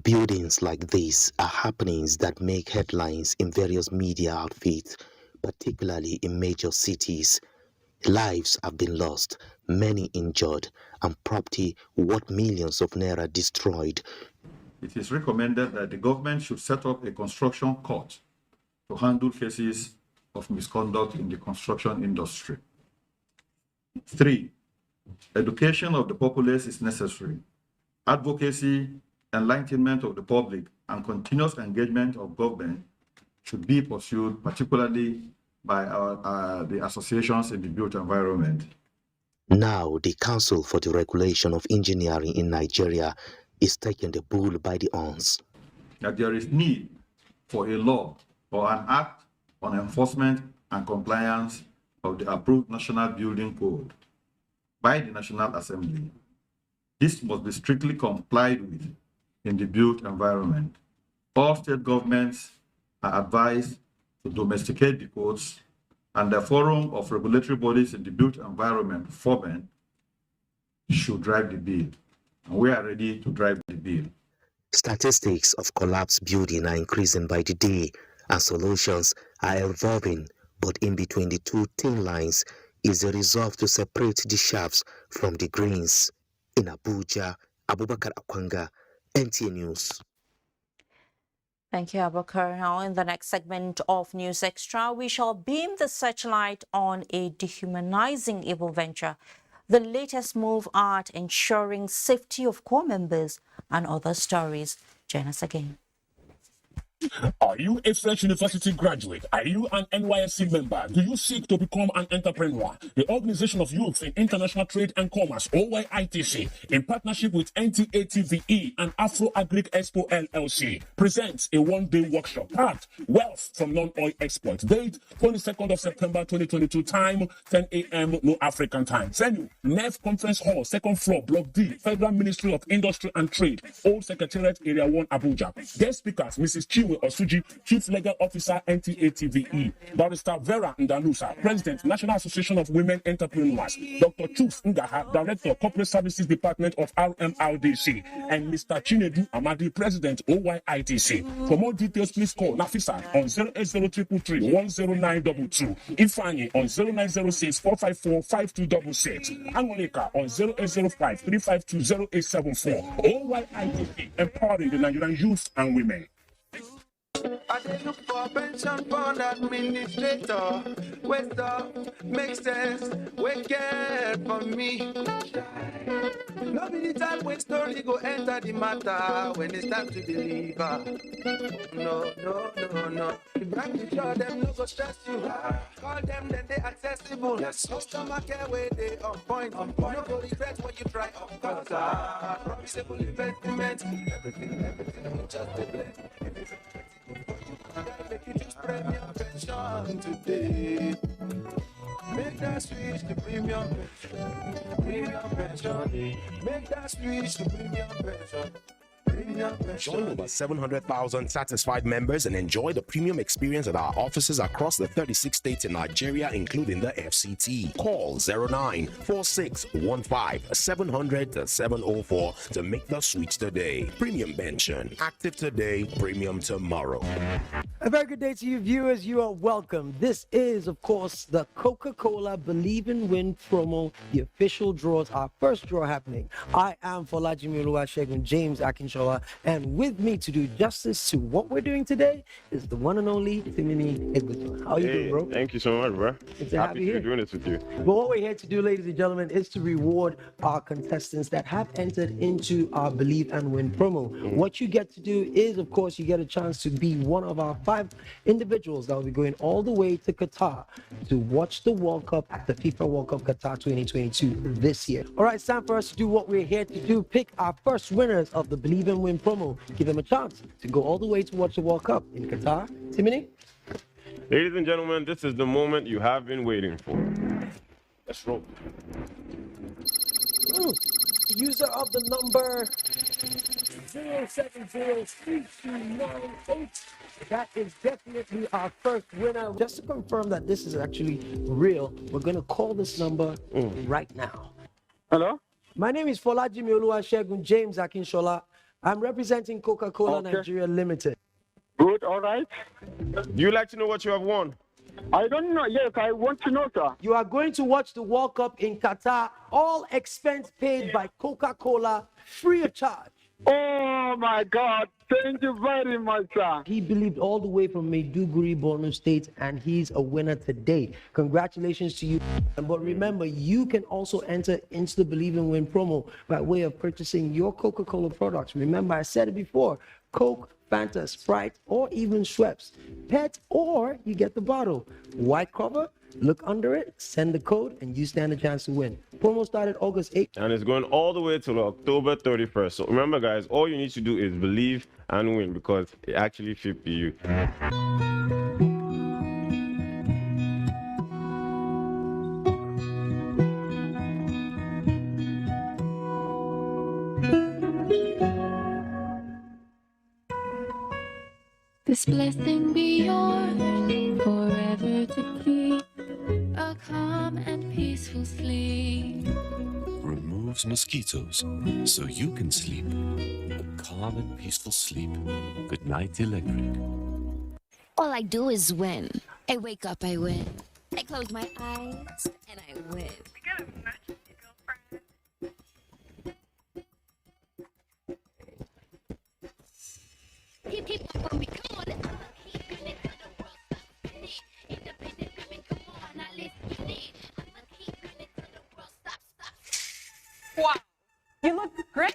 Buildings like this are happenings that make headlines in various media outfits, particularly in major cities. Lives have been lost, many injured, and property worth millions of naira destroyed. It is recommended that the government should set up a construction court to handle cases of misconduct in the construction industry. 3. Education of the populace is necessary. Advocacy, enlightenment of the public, and continuous engagement of government should be pursued, particularly by the associations in the built environment. Now, the Council for the Regulation of Engineering in Nigeria is taking the bull by the horns. That there is need for a law or an act on enforcement and compliance of the approved National Building Code by the National Assembly. This must be strictly complied with in the built environment. All state governments are advised to domesticate the codes, and the forum of regulatory bodies in the built environment, FOBEN, should drive the bill. And we are ready to drive the bill. Statistics of collapsed buildings are increasing by the day, and solutions are evolving, but in between the two thin lines is a resolve to separate the shafts from the greens. In Abuja, Abubakar Akwanga, NTA News. Thank you, Abakar. Now, in the next segment of News Extra, we shall beam the searchlight on a dehumanizing evil venture, the latest move at ensuring safety of core members, and other stories. Join us again. Are you a fresh university graduate? Are you an NYSC member? Do you seek to become an entrepreneur? The Organization of Youth in International Trade and Commerce, OYITC, in partnership with NTA TVE and Afro Agric Expo LLC, presents a one-day workshop tagged Wealth from Non-Oil Export. Date 22nd of September 2022. Time 10 a.m. No African time. Venue NEF Conference Hall, 2nd floor, Block D, Federal Ministry of Industry and Trade, Old Secretariat, Area 1, Abuja. Guest speakers, Mrs. Chiwe Osuji, Chief Legal Officer, NTA TVE, Barrister Vera Ndanusa, President, National Association of Women Entrepreneurs, Dr. Chus Ngaha, Director, Corporate Services Department of RMRDC, and Mr. Chinedu Amadi, President, OYITC. For more details, please call Nafisa on 08033310922, Ifani on 0906-454-5266, Angoleka on 0805-352-0874. OYITC, empowering the Nigerian youth and women. I dey look for pension fund administrator. Wait up, make sense, wait care for me. No be the time when story go enter the matter when it's time to deliver. No. The bank sure them no go stress you. Call them then they accessible. Yes. Customer care where they on point. No go regret when you try up. Cause promisable investment. Everything just a blend. Make you just premium pension today. Make that switch to premium pension. Premium pension. Make that switch to premium pension. Join over 700,000 satisfied members and enjoy the premium experience at our offices across the 36 states in Nigeria, including the FCT. Call 094615-700-704 to make the switch today. Premium pension. Active today, premium tomorrow. A very good day to you viewers. You are welcome. This is, of course, the Coca-Cola Believe and Win promo. The official draws, our first draw happening. I am Felicitation James Akinshola, and with me to do justice to what we're doing today is the one and only Timini Egbuson. How are you doing, bro? Thank you so much, bro. Happy to be doing this with you. But what we're here to do, ladies and gentlemen, is to reward our contestants that have entered into our Believe and Win promo. What you get to do is, of course, you get a chance to be one of our 5 individuals that will be going all the way to Qatar to watch the World Cup at the FIFA World Cup Qatar 2022 this year. All right, it's time for us to do what we're here to do. Pick our first winners of the Believe and Win promo. Give them a chance to go all the way to watch the World Cup in Qatar. Timini? Ladies and gentlemen, this is the moment you have been waiting for. Let's roll. User of the number 0703298. That is definitely our first winner. Just to confirm that this is actually real, we're going to call this number right now. Hello? My name is Folajimi Oluwasegun James Akinshola. I'm representing Coca-Cola Nigeria Limited. Good, all right. Do you like to know what you have won? I don't know. Yes, I want to know, sir. You are going to watch the World Cup in Qatar, all expense paid by Coca-Cola, free of charge. Oh, my God. Thank you very much, sir. He believed all the way from Maiduguri, Borno State, and he's a winner today. Congratulations to you. But remember, you can also enter into the Believe and Win promo by way of purchasing your Coca-Cola products. Remember, I said it before, Coke, Fanta, Sprite, or even Schweppes. Pet, or you get the bottle. White cover, look under it, send the code, and you stand a chance to win. Promo started August 8th. And it's going all the way till October 31st. So remember, guys, all you need to do is believe and win because it actually fit you. This blessing be yours forever to keep a calm and peaceful sleep. Removes mosquitoes so you can sleep a calm and peaceful sleep. Good night, Electric. All I do is win. I wake up, I win. I close my eyes and I win. Wow, you look great.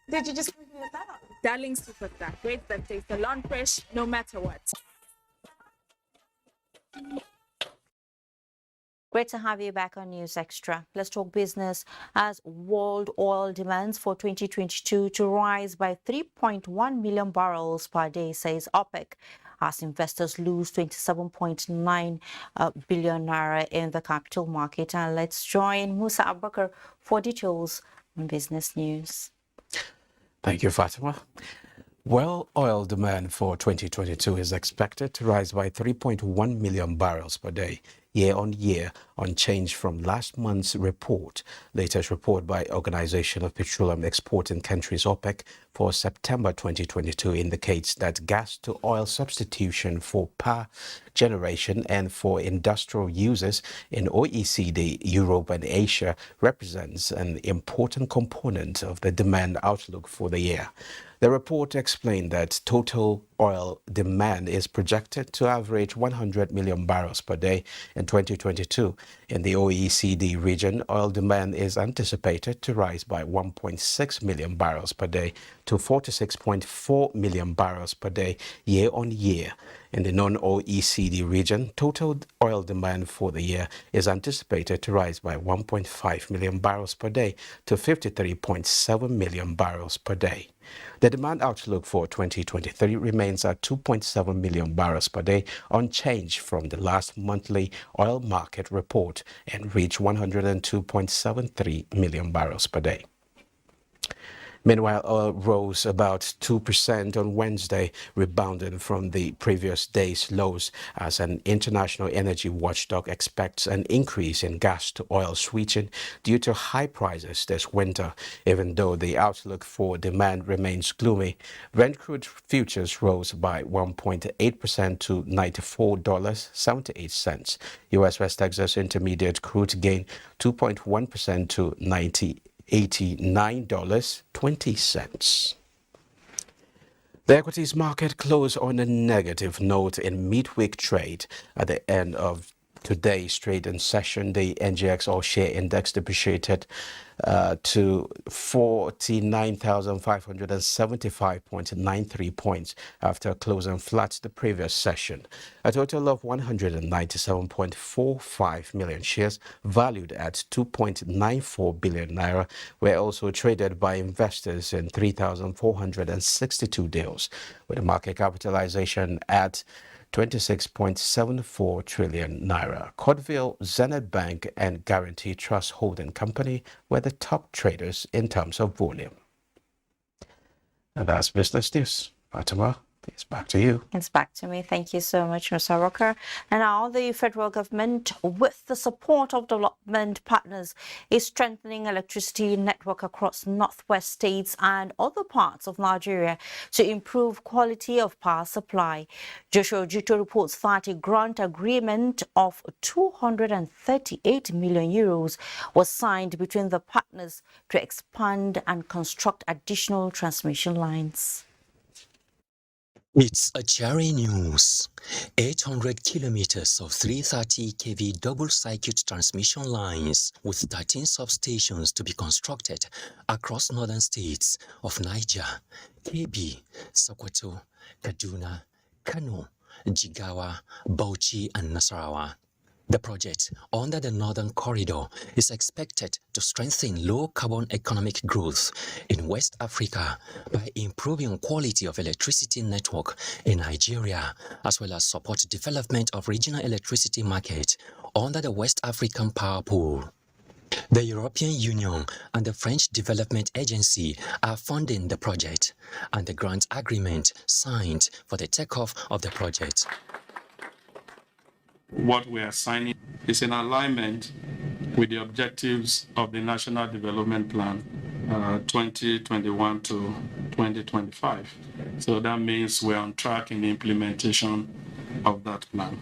Did you just bring it out? Darling Superstar, great that takes the lawn fresh no matter what. Great to have you back on News Extra. Let's talk business as world oil demands for 2022 to rise by 3.1 million barrels per day, says OPEC, as investors lose 27.9 billion naira in the capital market. And let's join Musa Abubakar for details on business news. Thank you, Fatima. Well, oil demand for 2022 is expected to rise by 3.1 million barrels per day, year-on-year, unchanged from last month's report. Latest report by Organization of Petroleum Exporting Countries, OPEC, for September 2022 indicates that gas-to-oil substitution for power generation and for industrial uses in OECD, Europe and Asia represents an important component of the demand outlook for the year. The report explained that total oil demand is projected to average 100 million barrels per day in 2022. In the OECD region, oil demand is anticipated to rise by 1.6 million barrels per day to 46.4 million barrels per day year-on-year. In the non-OECD region, total oil demand for the year is anticipated to rise by 1.5 million barrels per day to 53.7 million barrels per day. The demand outlook for 2023 remains at 2.7 million barrels per day, unchanged from the last monthly oil market report, and reached 102.73 million barrels per day. Meanwhile, oil rose about 2% on Wednesday, rebounding from the previous day's lows as an international energy watchdog expects an increase in gas to oil switching due to high prices this winter. Even though the outlook for demand remains gloomy, Brent crude futures rose by 1.8% to $94.78. U.S. West Texas Intermediate crude gained 2.1% to $89.20. The equities market closed on a negative note in midweek trade. At the end of today's trading session, the NGX all-share index depreciated to 49,575.93 points after closing flat the previous session. A total of 197.45 million shares valued at 2.94 billion naira were also traded by investors in 3,462 deals, with a market capitalization at 26.74 trillion naira. Cordville, Zenith Bank, and Guarantee Trust Holding Company were the top traders in terms of volume. And that's business news. Fatima, it's back to you. It's back to me. Thank you so much, Mr. Rocker. And now the federal government, with the support of development partners, is strengthening electricity network across northwest states and other parts of Nigeria to improve quality of power supply. Joshua Jito reports that a grant agreement of 238 million euros was signed between the partners to expand and construct additional transmission lines. It's a cheering news. 800 kilometers of 330 kV double-circuit transmission lines with 13 substations to be constructed across northern states of Niger, Kebbi, Sokoto, Kaduna, Kano, Jigawa, Bauchi, and Nasarawa. The project, under the Northern Corridor, is expected to strengthen low-carbon economic growth in West Africa by improving quality of electricity network in Nigeria, as well as support development of regional electricity market under the West African Power Pool. The European Union and the French Development Agency are funding the project, and the grant agreement signed for the takeoff of the project. What we are signing is in alignment with the objectives of the National Development Plan 2021 to 2025. So that means we're on track in the implementation of that plan.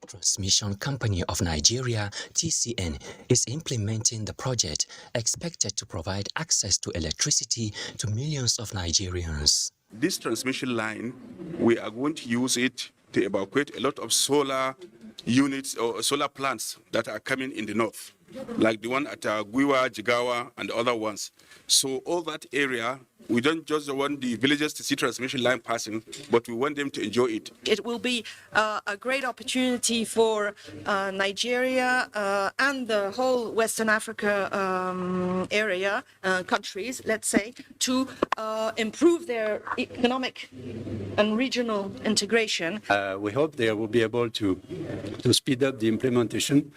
Transmission Company of Nigeria, TCN, is implementing the project expected to provide access to electricity to millions of Nigerians. This transmission line, we are going to use it to evacuate a lot of solar units or solar plants that are coming in the north, like the one at Guiwa, Jigawa, and the other ones. So all that area, we don't just want the villagers to see transmission line passing, but we want them to enjoy it. It will be a great opportunity for Nigeria and the whole Western Africa area, countries, let's say, to improve their economic and regional integration. We hope they will be able to speed up the implementation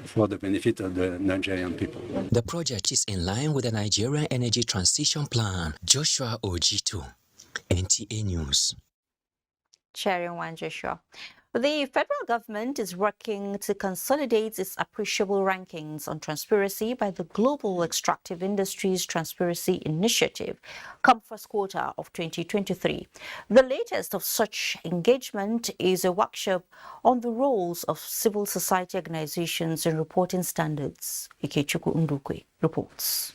for the benefit of the Nigerian people. The project is in line with the Nigerian Energy Transition Plan. Joshua Ojito, NTA News. Sharing one, Joshua. The federal government is working to consolidate its appreciable rankings on transparency by the Global Extractive Industries Transparency Initiative, come first quarter of 2023. The latest of such engagement is a workshop on the roles of civil society organizations in reporting standards. Ikechukwu Ndukwe reports.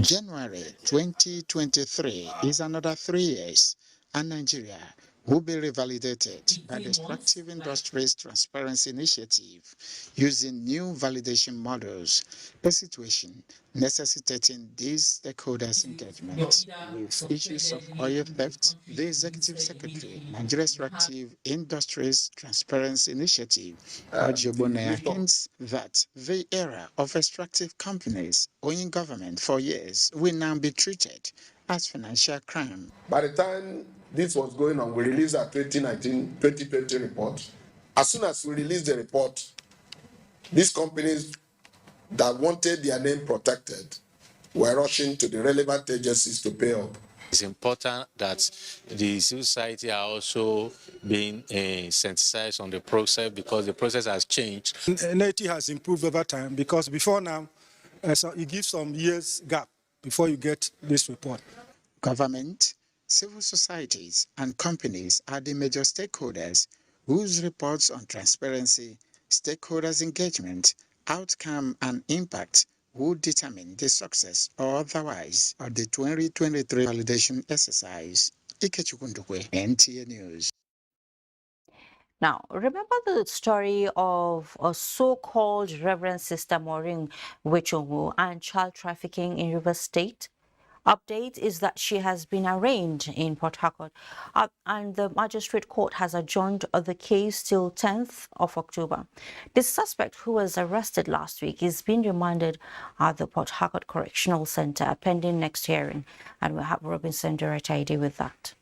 January 2023 is another 3 years, and Nigeria will be revalidated by the Extractive Industries Transparency Initiative using new validation models, a situation necessitating these stakeholders' engagement. With issues of oil theft, the Executive Secretary, Nigeria Extractive Industries Transparency Initiative, Ajobonaya, hints that the era of extractive companies owing government for years will now be treated as financial crime. By the time this was going on, we released our 2019-2020 report. As soon as we released the report, these companies that wanted their name protected we're rushing to the relevant agencies to pay up. It's important that the civil society are also being sensitized on the process because the process has changed. NTA has improved over time because before now, so it gives some years gap before you get this report. Government, civil societies, and companies are the major stakeholders whose reports on transparency, stakeholders' engagement, outcome, and impact would determine the success or otherwise of the 2023 validation exercise. Ikechukundukwe, NTA News. Now, remember the story of a so-called Reverend Sister Maureen Wichongu and child trafficking in Rivers State? Update is that she has been arraigned in Port Harcourt and the magistrate court has adjourned the case till 10th of October. The suspect, who was arrested last week, is being remanded at the Port Harcourt Correctional Centre pending next hearing. And we'll have Robinson Direct ID with that.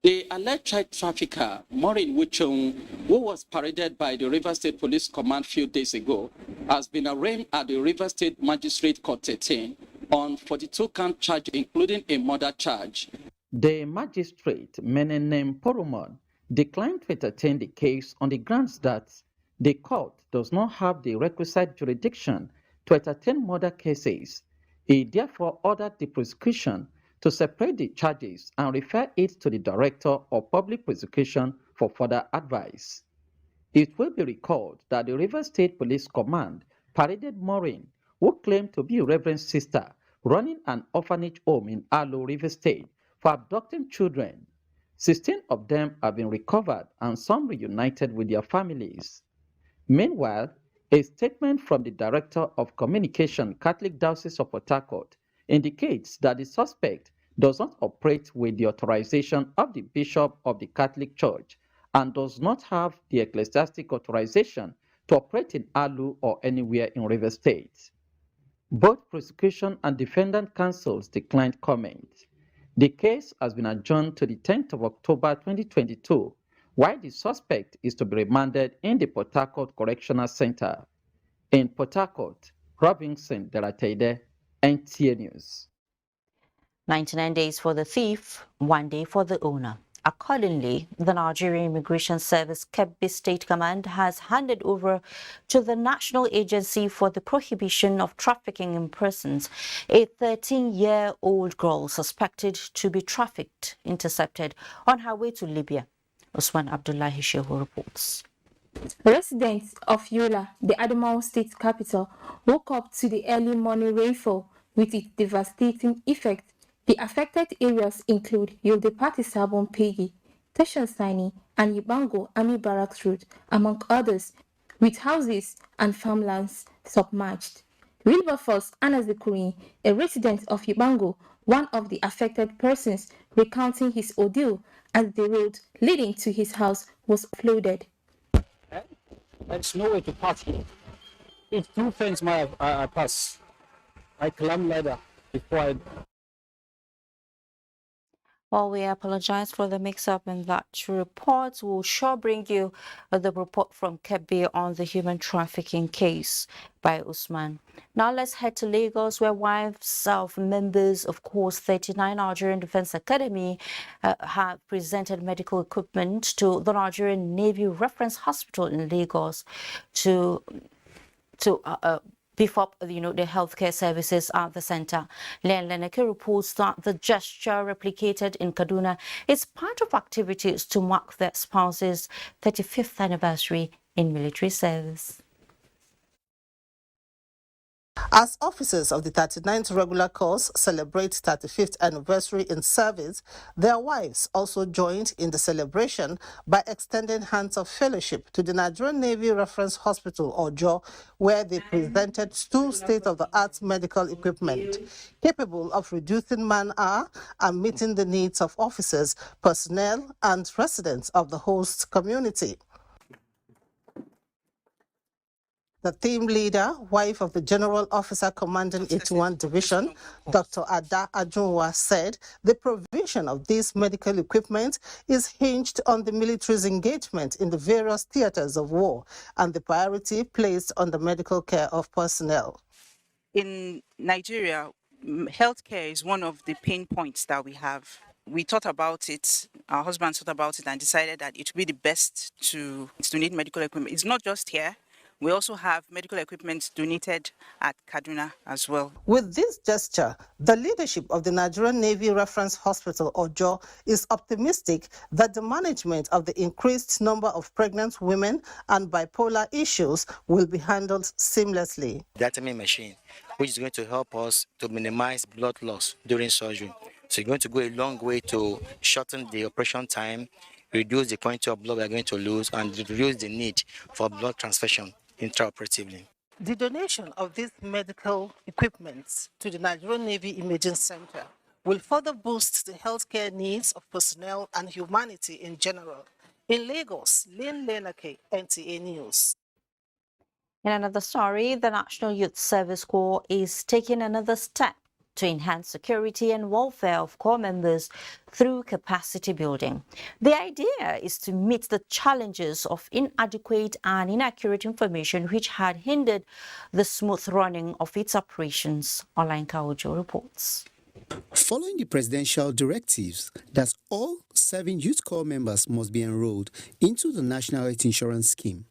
The alleged child trafficker, Maureen Wichongu, who was paraded by the Rivers State Police Command a few days ago, has been arraigned at the Rivers State Magistrate Court 13 on 42-count charge, including a murder charge. The magistrate, Menenem Poromon, declined to entertain the case on the grounds that the court does not have the requisite jurisdiction to entertain murder cases. He therefore ordered the prosecution to separate the charges and refer it to the Director of Public Prosecution for further advice. It will be recalled that the Rivers State Police Command paraded Maureen, who claimed to be a Reverend Sister running an orphanage home in Alo, Rivers State, for abducting children. 16 of them have been recovered and some reunited with their families. Meanwhile, a statement from the Director of Communication, Catholic Diocese of Port Harcourt, indicates that the suspect does not operate with the authorization of the Bishop of the Catholic Church and does not have the ecclesiastic authorization to operate in Alu or anywhere in Rivers State. Both prosecution and defendant counsels declined comment. The case has been adjourned to the 10th of October 2022, while the suspect is to be remanded in the Port Harcourt Correctional Center. In Port Harcourt, Robinson Delateide, NTA News. 99 days for the thief, 1 day for the owner. Accordingly, the Nigerian Immigration Service Kebbi State Command has handed over to the National Agency for the Prohibition of Trafficking in Persons a 13-year-old girl suspected to be trafficked, intercepted on her way to Libya. Usman Abdullahi Shehu reports. Residents of Yola, the Adamawa state capital, woke up to the early morning rainfall with its devastating effect. The affected areas include Yoldepati Sabon Pegi, Teshan Sani, and Yibango Army Barracks Road, among others, with houses and farmlands submerged. Wilberforce Anazekuri, a resident of Yibango, one of the affected persons, recounting his ordeal as the road leading to his house was flooded. There's no way to pass here. If two friends might I pass, I climb ladder before I... Well, we apologize for the mix-up in that report. We'll sure bring you the report from Kebbi on the human trafficking case by Usman. Now let's head to Lagos, where wives of members of Course 39 Nigerian Defense Academy have presented medical equipment to the Nigerian Navy Reference Hospital in Lagos to beef up, the healthcare services at the center. Len Leneke reports that the gesture replicated in Kaduna is part of activities to mark their spouse's 35th anniversary in military service. As officers of the 39th Regular Course celebrate 35th anniversary in service, their wives also joined in the celebration by extending hands of fellowship to the Nigerian Navy Reference Hospital, or JO, where they presented two state-of-the-art medical equipment capable of reducing man-hour and meeting the needs of officers, personnel, and residents of the host community. The team leader, wife of the General Officer commanding 81 Division, Dr. Ada Ajunwa, said the provision of this medical equipment is hinged on the military's engagement in the various theaters of war and the priority placed on the medical care of personnel. In Nigeria, healthcare is one of the pain points that we have. We thought about it, our husbands thought about it and decided that it would be the best to donate medical equipment. It's not just here. We also have medical equipment donated at Kaduna as well. With this gesture, the leadership of the Nigerian Navy Reference Hospital, OJO, is optimistic that the management of the increased number of pregnant women and bipolar issues will be handled seamlessly. The ATM machine, which is going to help us to minimize blood loss during surgery. So it's going to go a long way to shorten the operation time, reduce the quantity of blood we are going to lose, and reduce the need for blood transfusion intraoperatively. The donation of these medical equipment to the Nigerian Navy Imaging Center will further boost the healthcare needs of personnel and humanity in general. In Lagos, Lynn Lenake, NTA News. In another story, the National Youth Service Corps is taking another step to enhance security and welfare of corps members through capacity building. The idea is to meet the challenges of inadequate and inaccurate information which had hindered the smooth running of its operations. Olanka Ojo reports. Following the presidential directives that all serving youth corps members must be enrolled into the National Health Insurance Scheme,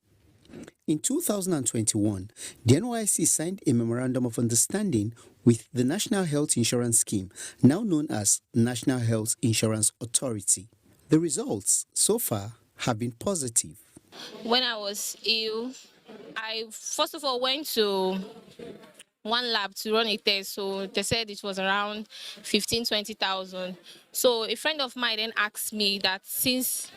in 2021, the NYSC signed a Memorandum of Understanding with the National Health Insurance Scheme, now known as National Health Insurance Authority. The results so far have been positive. When I was ill, I first of all went to one lab to run a test, so they said it was around 15,000-20,000. So a friend of mine then asked me that since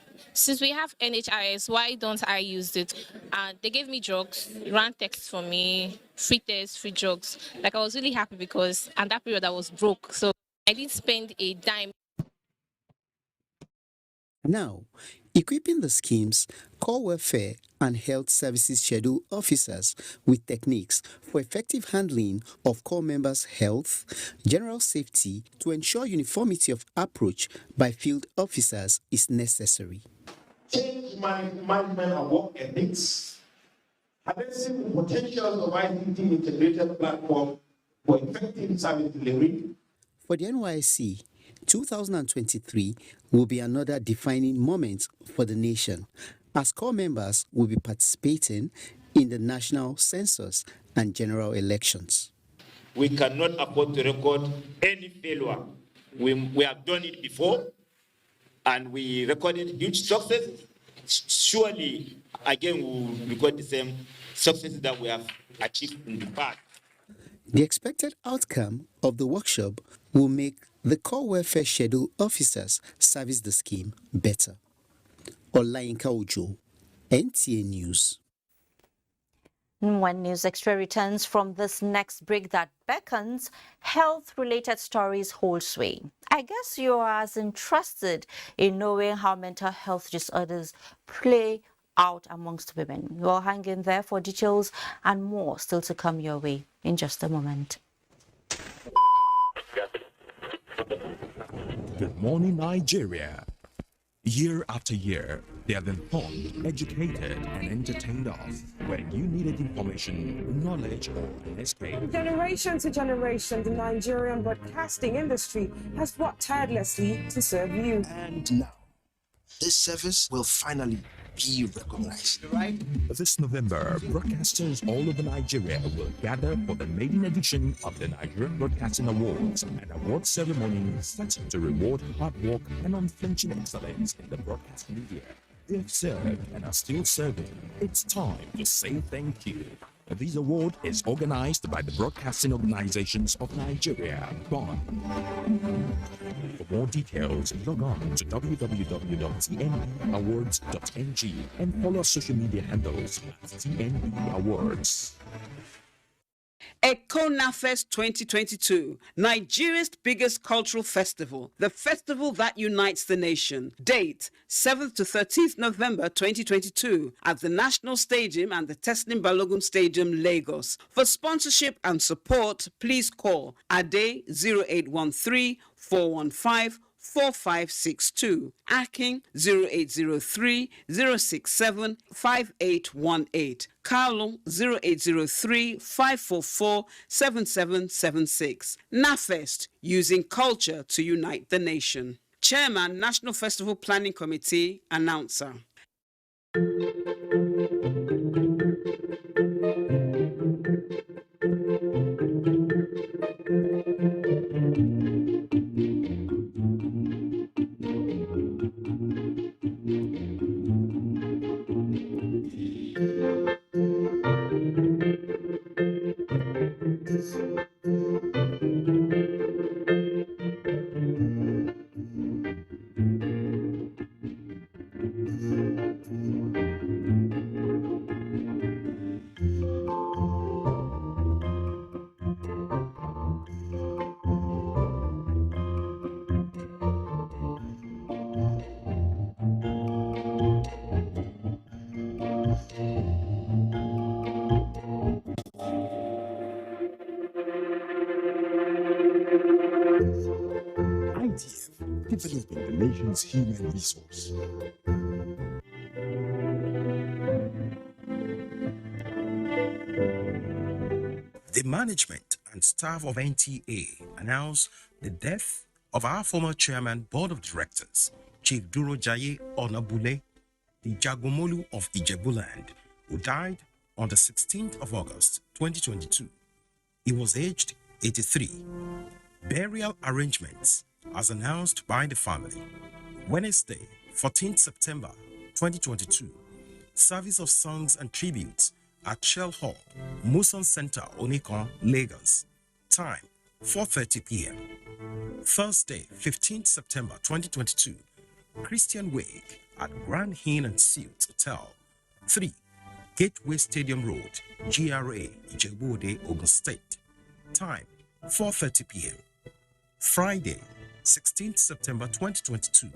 we have NHIS, why don't I use it? And they gave me drugs, ran tests for me, free tests, free drugs. Like, I was really happy because at that period I was broke, so I didn't spend a dime. Now, equipping the scheme's core welfare and health services schedule officers with techniques for effective handling of core members' health, general safety to ensure uniformity of approach by field officers is necessary. Change management and work ethics, addressing the potentials of ICT integrated platform for effective service delivery. For the NYSC, 2023 will be another defining moment for the nation, as core members will be participating in the national census and general elections. We cannot afford to record any failure. We have done it before, and we recorded huge success. Surely, again, we will record the same success that we have achieved in the past. The expected outcome of the workshop will make the core welfare schedule officers service the scheme better. Olayinka Ojo, NTA News. When News Extra returns from this next break that beckons, health-related stories hold sway. I guess you are as interested in knowing how mental health disorders play out amongst women. You'll hang in there for details and more still to come your way in just a moment. Good morning, Nigeria. Year after year, they have been informed, educated, and entertained us when you needed information, knowledge, or an escape. Generation to generation, the Nigerian broadcasting industry has worked tirelessly to serve you. And now, this service will finally be recognized. Right? This November, broadcasters all over Nigeria will gather for the maiden edition of the Nigerian Broadcasting Awards, an award ceremony set to reward hard work and unflinching excellence in the broadcast media. They've served and are still serving. It's time to say thank you. This award is organized by the Broadcasting Organizations of Nigeria, BON. For more details, log on to www.tnawards.ng and follow our social media handles at TNB Awards. EconaFest 2022, Nigeria's biggest cultural festival, the festival that unites the nation. Date, 7th to 13th November 2022 at the National Stadium and the Teslim Balogun Stadium, Lagos. For sponsorship and support, please call Ade 0813 415 4562. Aking 0803 067 5818. Carlo 0803 544 7776. NAFEST, using culture to unite the nation. Chairman, National Festival Planning Committee, announcer. Developing the nation's human resource. The management and staff of NTA announced the death of our former chairman, board of directors, Chief Duro Onabule, the Jagomolu of Ijebuland, who died on the 16th of August, 2022. He was aged 83. Burial arrangements as announced by the family. Wednesday, 14th September 2022, service of songs and tributes at Shell Hall, Muson Center, Onikon, Lagos. Time, 4:30 p.m. Thursday, 15th September 2022, Christian wake at Grand Inn and Suites Hotel, 3, Gateway Stadium Road, GRA, Ijebu-Ode, Ogun State. Time, 4:30 p.m. Friday, 16th September 2022,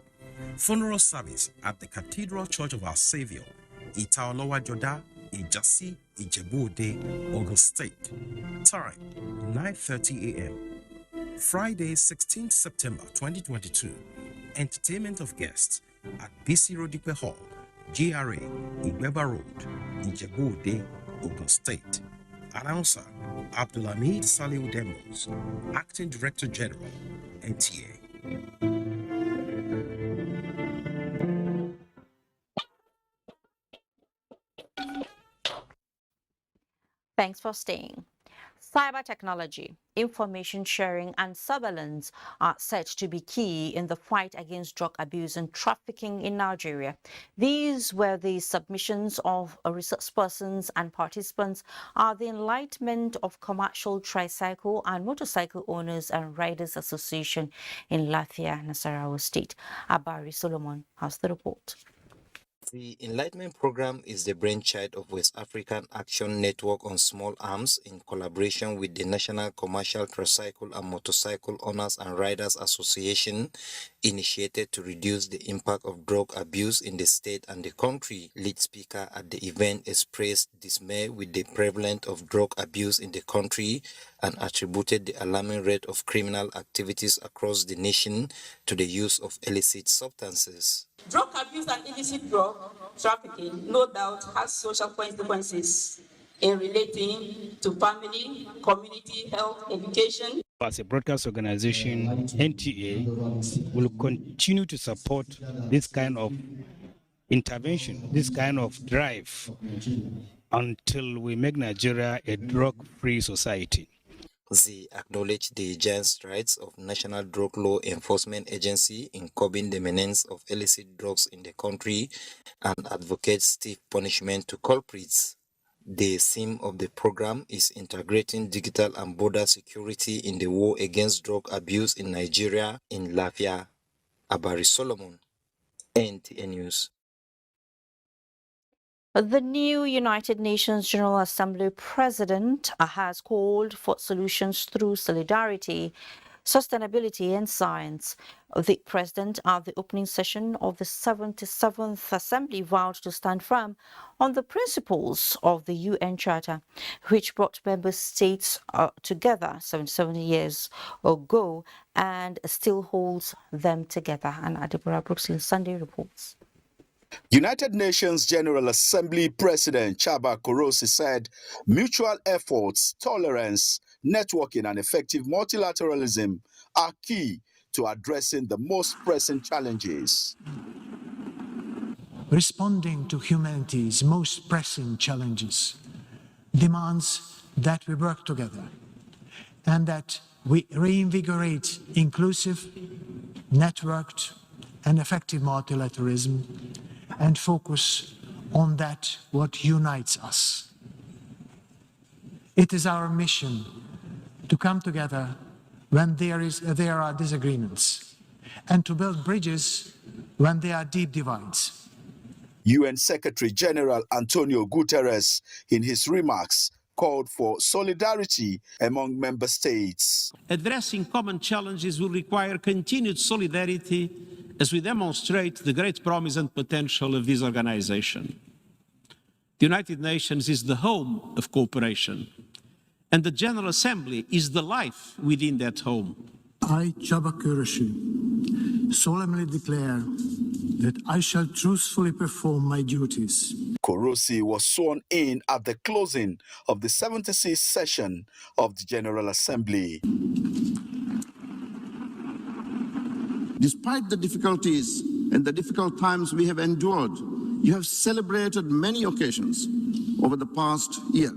funeral service at the Cathedral Church of Our Savior, Itaolowa Joda, Ijasi, Ijebu-Ode, Ogun State. Time, 9:30 a.m. Friday, 16th September 2022, entertainment of guests at BC Rodipe Hall, GRA, Igbeba Road, Ijebu-Ode, Ogun State. Announcer, Abdulhamid Saliu Demos, Acting Director General, NTA. Thanks for staying. Cyber technology, information sharing, and surveillance are set to be key in the fight against drug abuse and trafficking in Nigeria. These were the submissions of research persons and participants at the Enlightenment of Commercial Tricycle and Motorcycle Owners and Riders Association in Lafia, Nasarawa State. Abari Solomon has the report. The Enlightenment Program is the brainchild of West African Action Network on Small Arms in collaboration with the National Commercial Tricycle and Motorcycle Owners and Riders Association, initiated to reduce the impact of drug abuse in the state and the country. Lead speaker at the event expressed dismay with the prevalence of drug abuse in the country and attributed the alarming rate of criminal activities across the nation to the use of illicit substances. Drug abuse and illicit drug trafficking, no doubt, has social consequences in relating to family, community, health, education. As a broadcast organization, NTA will continue to support this kind of intervention, this kind of drive, until we make Nigeria a drug-free society. They acknowledged the giant strides of National Drug Law Enforcement Agency in curbing the menace of illicit drugs in the country and advocate stiff punishment to culprits. The theme of the program is integrating digital and border security in the war against drug abuse in Nigeria. In Lafia, Abari Solomon, NTA News. The new United Nations General Assembly President has called for solutions through solidarity sustainability and science. The president at the opening session of the 77th Assembly vowed to stand firm on the principles of the UN Charter, which brought member states together 77 years ago and still holds them together. And Adamawa Brooklyn Sunday reports. United Nations General Assembly President Chaba Korosi said mutual efforts, tolerance, networking and effective multilateralism are key to addressing the most pressing challenges. Responding to humanity's most pressing challenges demands that we work together and that we reinvigorate inclusive, networked and effective multilateralism and focus on that what unites us. It is our mission to come together when there are disagreements and to build bridges when there are deep divides. UN Secretary General Antonio Guterres, in his remarks, called for solidarity among member states. Addressing common challenges will require continued solidarity as we demonstrate the great promise and potential of this organization. The United Nations is the home of cooperation, and the General Assembly is the life within that home. I, Chaba Korosi, solemnly declare that I shall truthfully perform my duties. Korosi was sworn in at the closing of the 76th session of the General Assembly. Despite the difficulties and the difficult times we have endured, you have celebrated many occasions over the past year.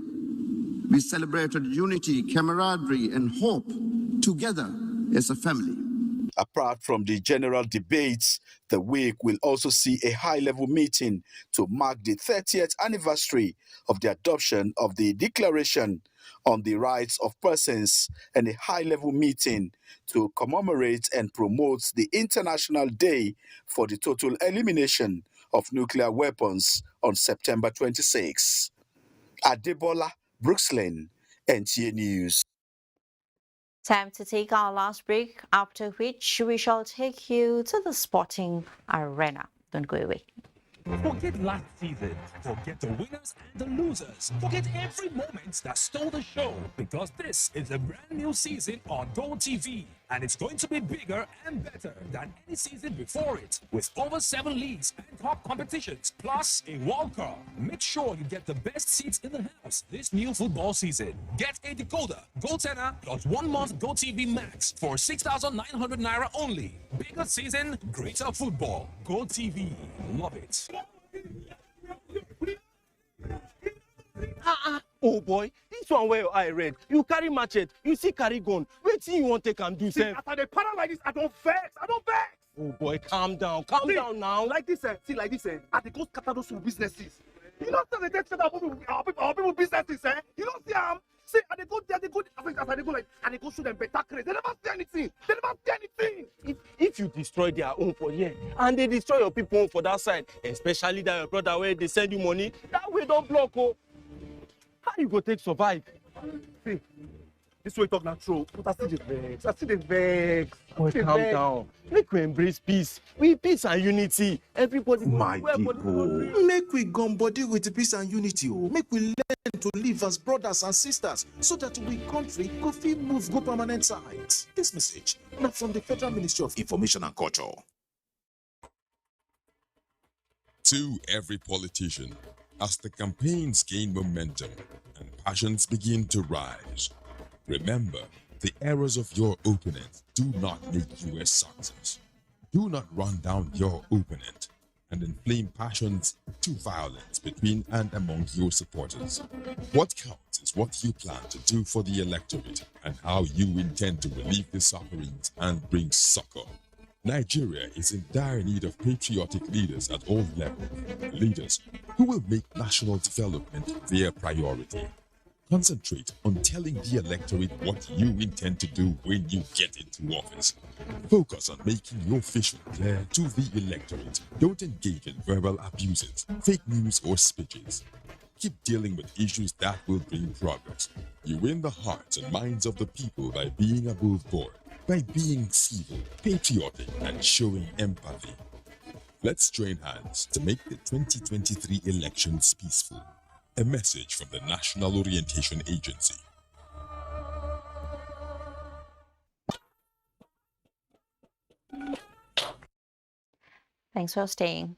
We celebrated unity, camaraderie, and hope together as a family. Apart from the general debates, the week will also see a high-level meeting to mark the 30th anniversary of the adoption of the Declaration on the Rights of Persons and a high-level meeting to commemorate and promote the International Day for the Total Elimination of Nuclear Weapons on September 26. Adebola Brooksland, NTA News. Time to take our last break, after which we shall take you to the sporting arena. Don't go away. Forget last season. Forget the winners and the losers. Forget every moment that stole the show, because this is a brand new season on Go TV, and it's going to be bigger and better than any season before it, with over 7 leagues and top competitions, plus a World Cup. Make sure you get the best seats in the house this new football season. Get a decoder, Go Tenor, plus 1 month Go TV Max for 6,900 Naira only. Bigger season, greater football. Go TV. Love it. Oh boy, this one where your eye red. You carry machete, you see carry gun. Wetin you want take and do, sef? After they para like this, I don't vex. Oh boy, calm down down now. Like this, see like this, I dey go scatter those businesses. You know, say they take scatter our people businesses, You don't see see, and they go there, as they go like, and they go show them better craze. They never see anything. If you destroy their own for here, and they destroy your people own for that side, especially that your brother where they send you money, that way don't block, oh. How you go take survive? See, this way talk not true. But I see the vex. Boy, calm down. Make we embrace peace. We peace and unity. Everybody. My people, make we gum body with peace and unity. Make we learn to live as brothers and sisters, so that we country go feel move go permanent sides. This message now from the Federal Ministry of Information and Culture. To every politician, as the campaigns gain momentum and passions begin to rise, remember, the errors of your opponent do not make you a success. Do not run down your opponent and inflame passions to violence between and among your supporters. What counts is what you plan to do for the electorate and how you intend to relieve the sufferings and bring succor. Nigeria is in dire need of patriotic leaders at all levels, leaders who will make national development their priority. Concentrate on telling the electorate what you intend to do when you get into office. Focus on making your vision clear to the electorate. Don't engage in verbal abuses, fake news, or speeches. Keep dealing with issues that will bring progress. You win the hearts and minds of the people by being above board. by being civil, patriotic, and showing empathy. Let's join hands to make the 2023 elections peaceful. A message from the National Orientation Agency. Thanks for staying.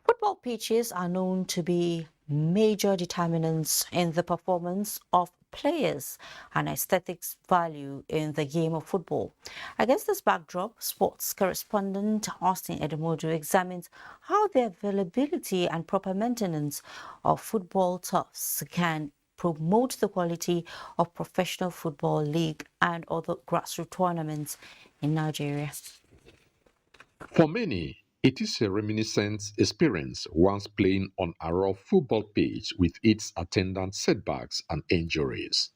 Football pitches are known to be major determinants in the performance of players and aesthetics value in the game of football. Against this backdrop, sports correspondent Austin Edemodu examines how the availability and proper maintenance of football turfs can promote the quality of professional football league and other grassroots tournaments in Nigeria. For many, it is a reminiscent experience once playing on a rough football pitch with its attendant setbacks and injuries.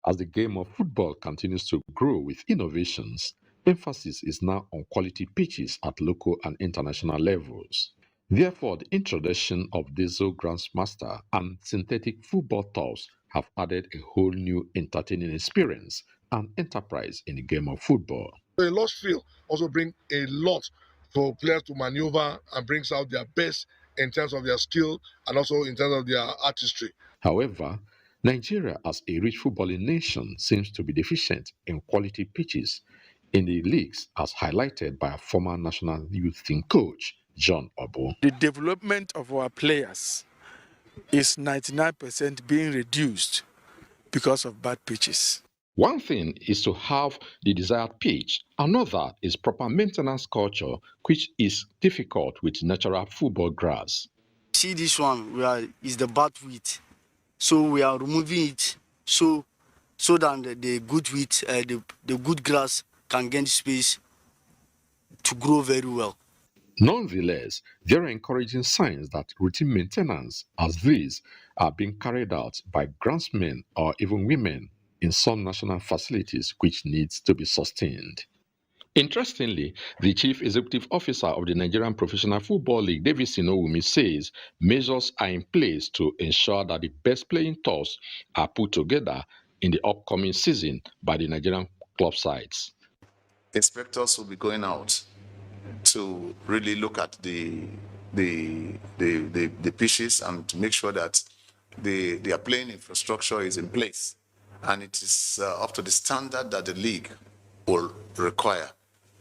As the game of football continues to grow with innovations, emphasis is now on quality pitches at local and international levels. Therefore, the introduction of diesel Grandmaster and synthetic football turfs have added a whole new entertaining experience and enterprise in the game of football. A lush field also brings a lot for players to maneuver and brings out their best in terms of their skill and also in terms of their artistry. However, Nigeria, as a rich footballing nation, seems to be deficient in quality pitches in the leagues, as highlighted by a former national youth team coach, John Obo. The development of our players is 99% being reduced because of bad pitches. One thing is to have the desired pitch, another is proper maintenance culture, which is difficult with natural football grass. See this one, is the bad wheat. So we are removing it so that the good wheat, the good grass can gain space to grow very well. Nonetheless, there are encouraging signs that routine maintenance as these are being carried out by groundsmen or even women in some national facilities, which needs to be sustained. Interestingly, the Chief Executive Officer of the Nigerian Professional Football League, David Sinowumi, says measures are in place to ensure that the best playing turfs are put together in the upcoming season by the Nigerian club sides. Inspectors will be going out to really look at the pitches and to make sure that their playing infrastructure is in place and it is up to the standard that the league will require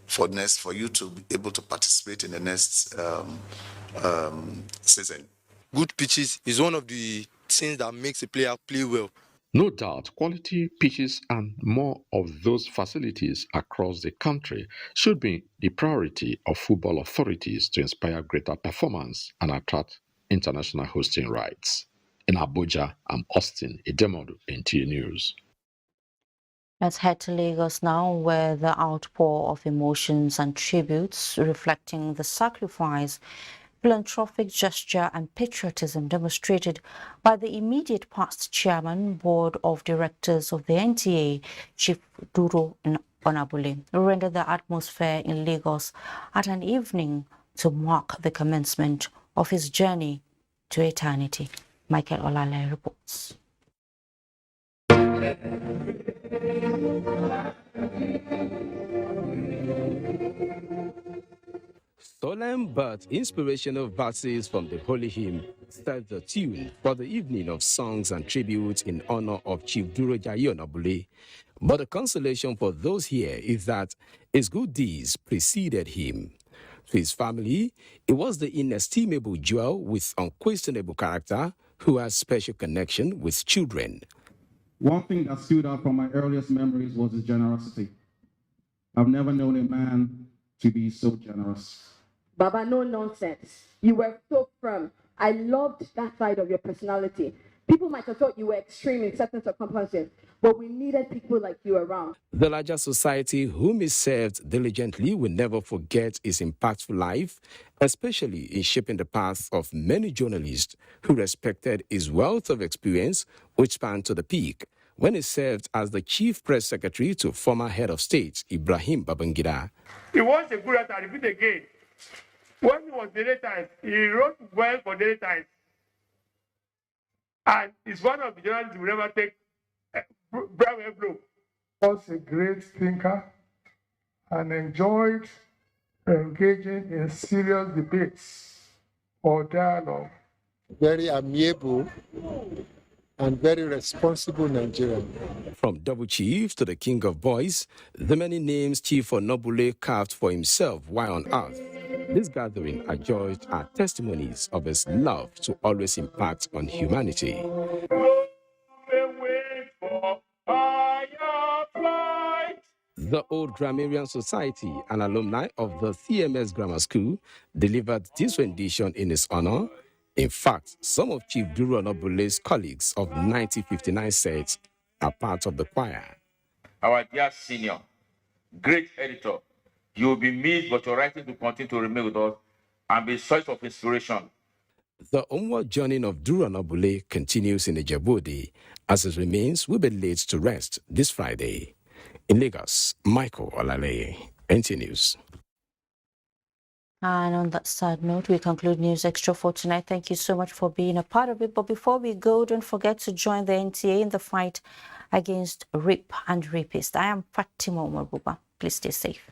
for you to be able to participate in the next season. Good pitches is one of the things that makes a player play well. No doubt, quality pitches and more of those facilities across the country should be the priority of football authorities to inspire greater performance and attract international hosting rights. In Abuja, I'm Austin Edemodu, NTA News. Let's head to Lagos now, where the outpour of emotions and tributes reflecting the sacrifice, philanthropic gesture and patriotism demonstrated by the immediate past chairman, board of directors of the NTA, Chief Duro Onabule, rendered the atmosphere in Lagos at an evening to mark the commencement of his journey to eternity. Michael Olale reports. Solemn but inspirational verses from the Holy Hymn set the tune for the evening of songs and tributes in honor of Chief Duro Onabule. But the consolation for those here is that his good deeds preceded him. To his family, it was the inestimable jewel with unquestionable character who has special connection with children. One thing that stood out from my earliest memories was his generosity. I've never known a man to be so generous. Baba, no nonsense. You were so firm. I loved that side of your personality. People might have thought you were extreme in certain circumstances, but we needed people like you around. The larger society whom he served diligently will never forget his impactful life, especially in shaping the path of many journalists who respected his wealth of experience, which spanned to the peak when he served as the chief press secretary to former head of state, Ibrahim Babangida. He was a good writer, I repeat again. When he was Daily Times, he wrote well for Daily Times. And it's one of the journalists who never take was a great thinker and enjoyed engaging in serious debates or dialogue. Very amiable and very responsible Nigerian. From Double Chief to the King of Boys, the many names Chief Onabule carved for himself while on earth. This gathering adjudged are testimonies of his love to always impact on humanity. The Old Grammarian Society, an alumni of the CMS Grammar School, delivered this rendition in his honor. In fact, some of Chief Duro Onabule's colleagues of 1959 sets are part of the choir. Our dear senior, great editor, you will be missed, but your writing will continue to remain with us and be a source of inspiration. The onward journey of Duro Onabule continues in Ijebu-Ode, as his remains will be laid to rest this Friday. In Lagos, Michael Olale, NTA News. And on that sad note, we conclude News Extra for tonight. Thank you so much for being a part of it. But before we go, don't forget to join the NTA in the fight against rape and rapists. I am Fatima Umar Buba. Please stay safe.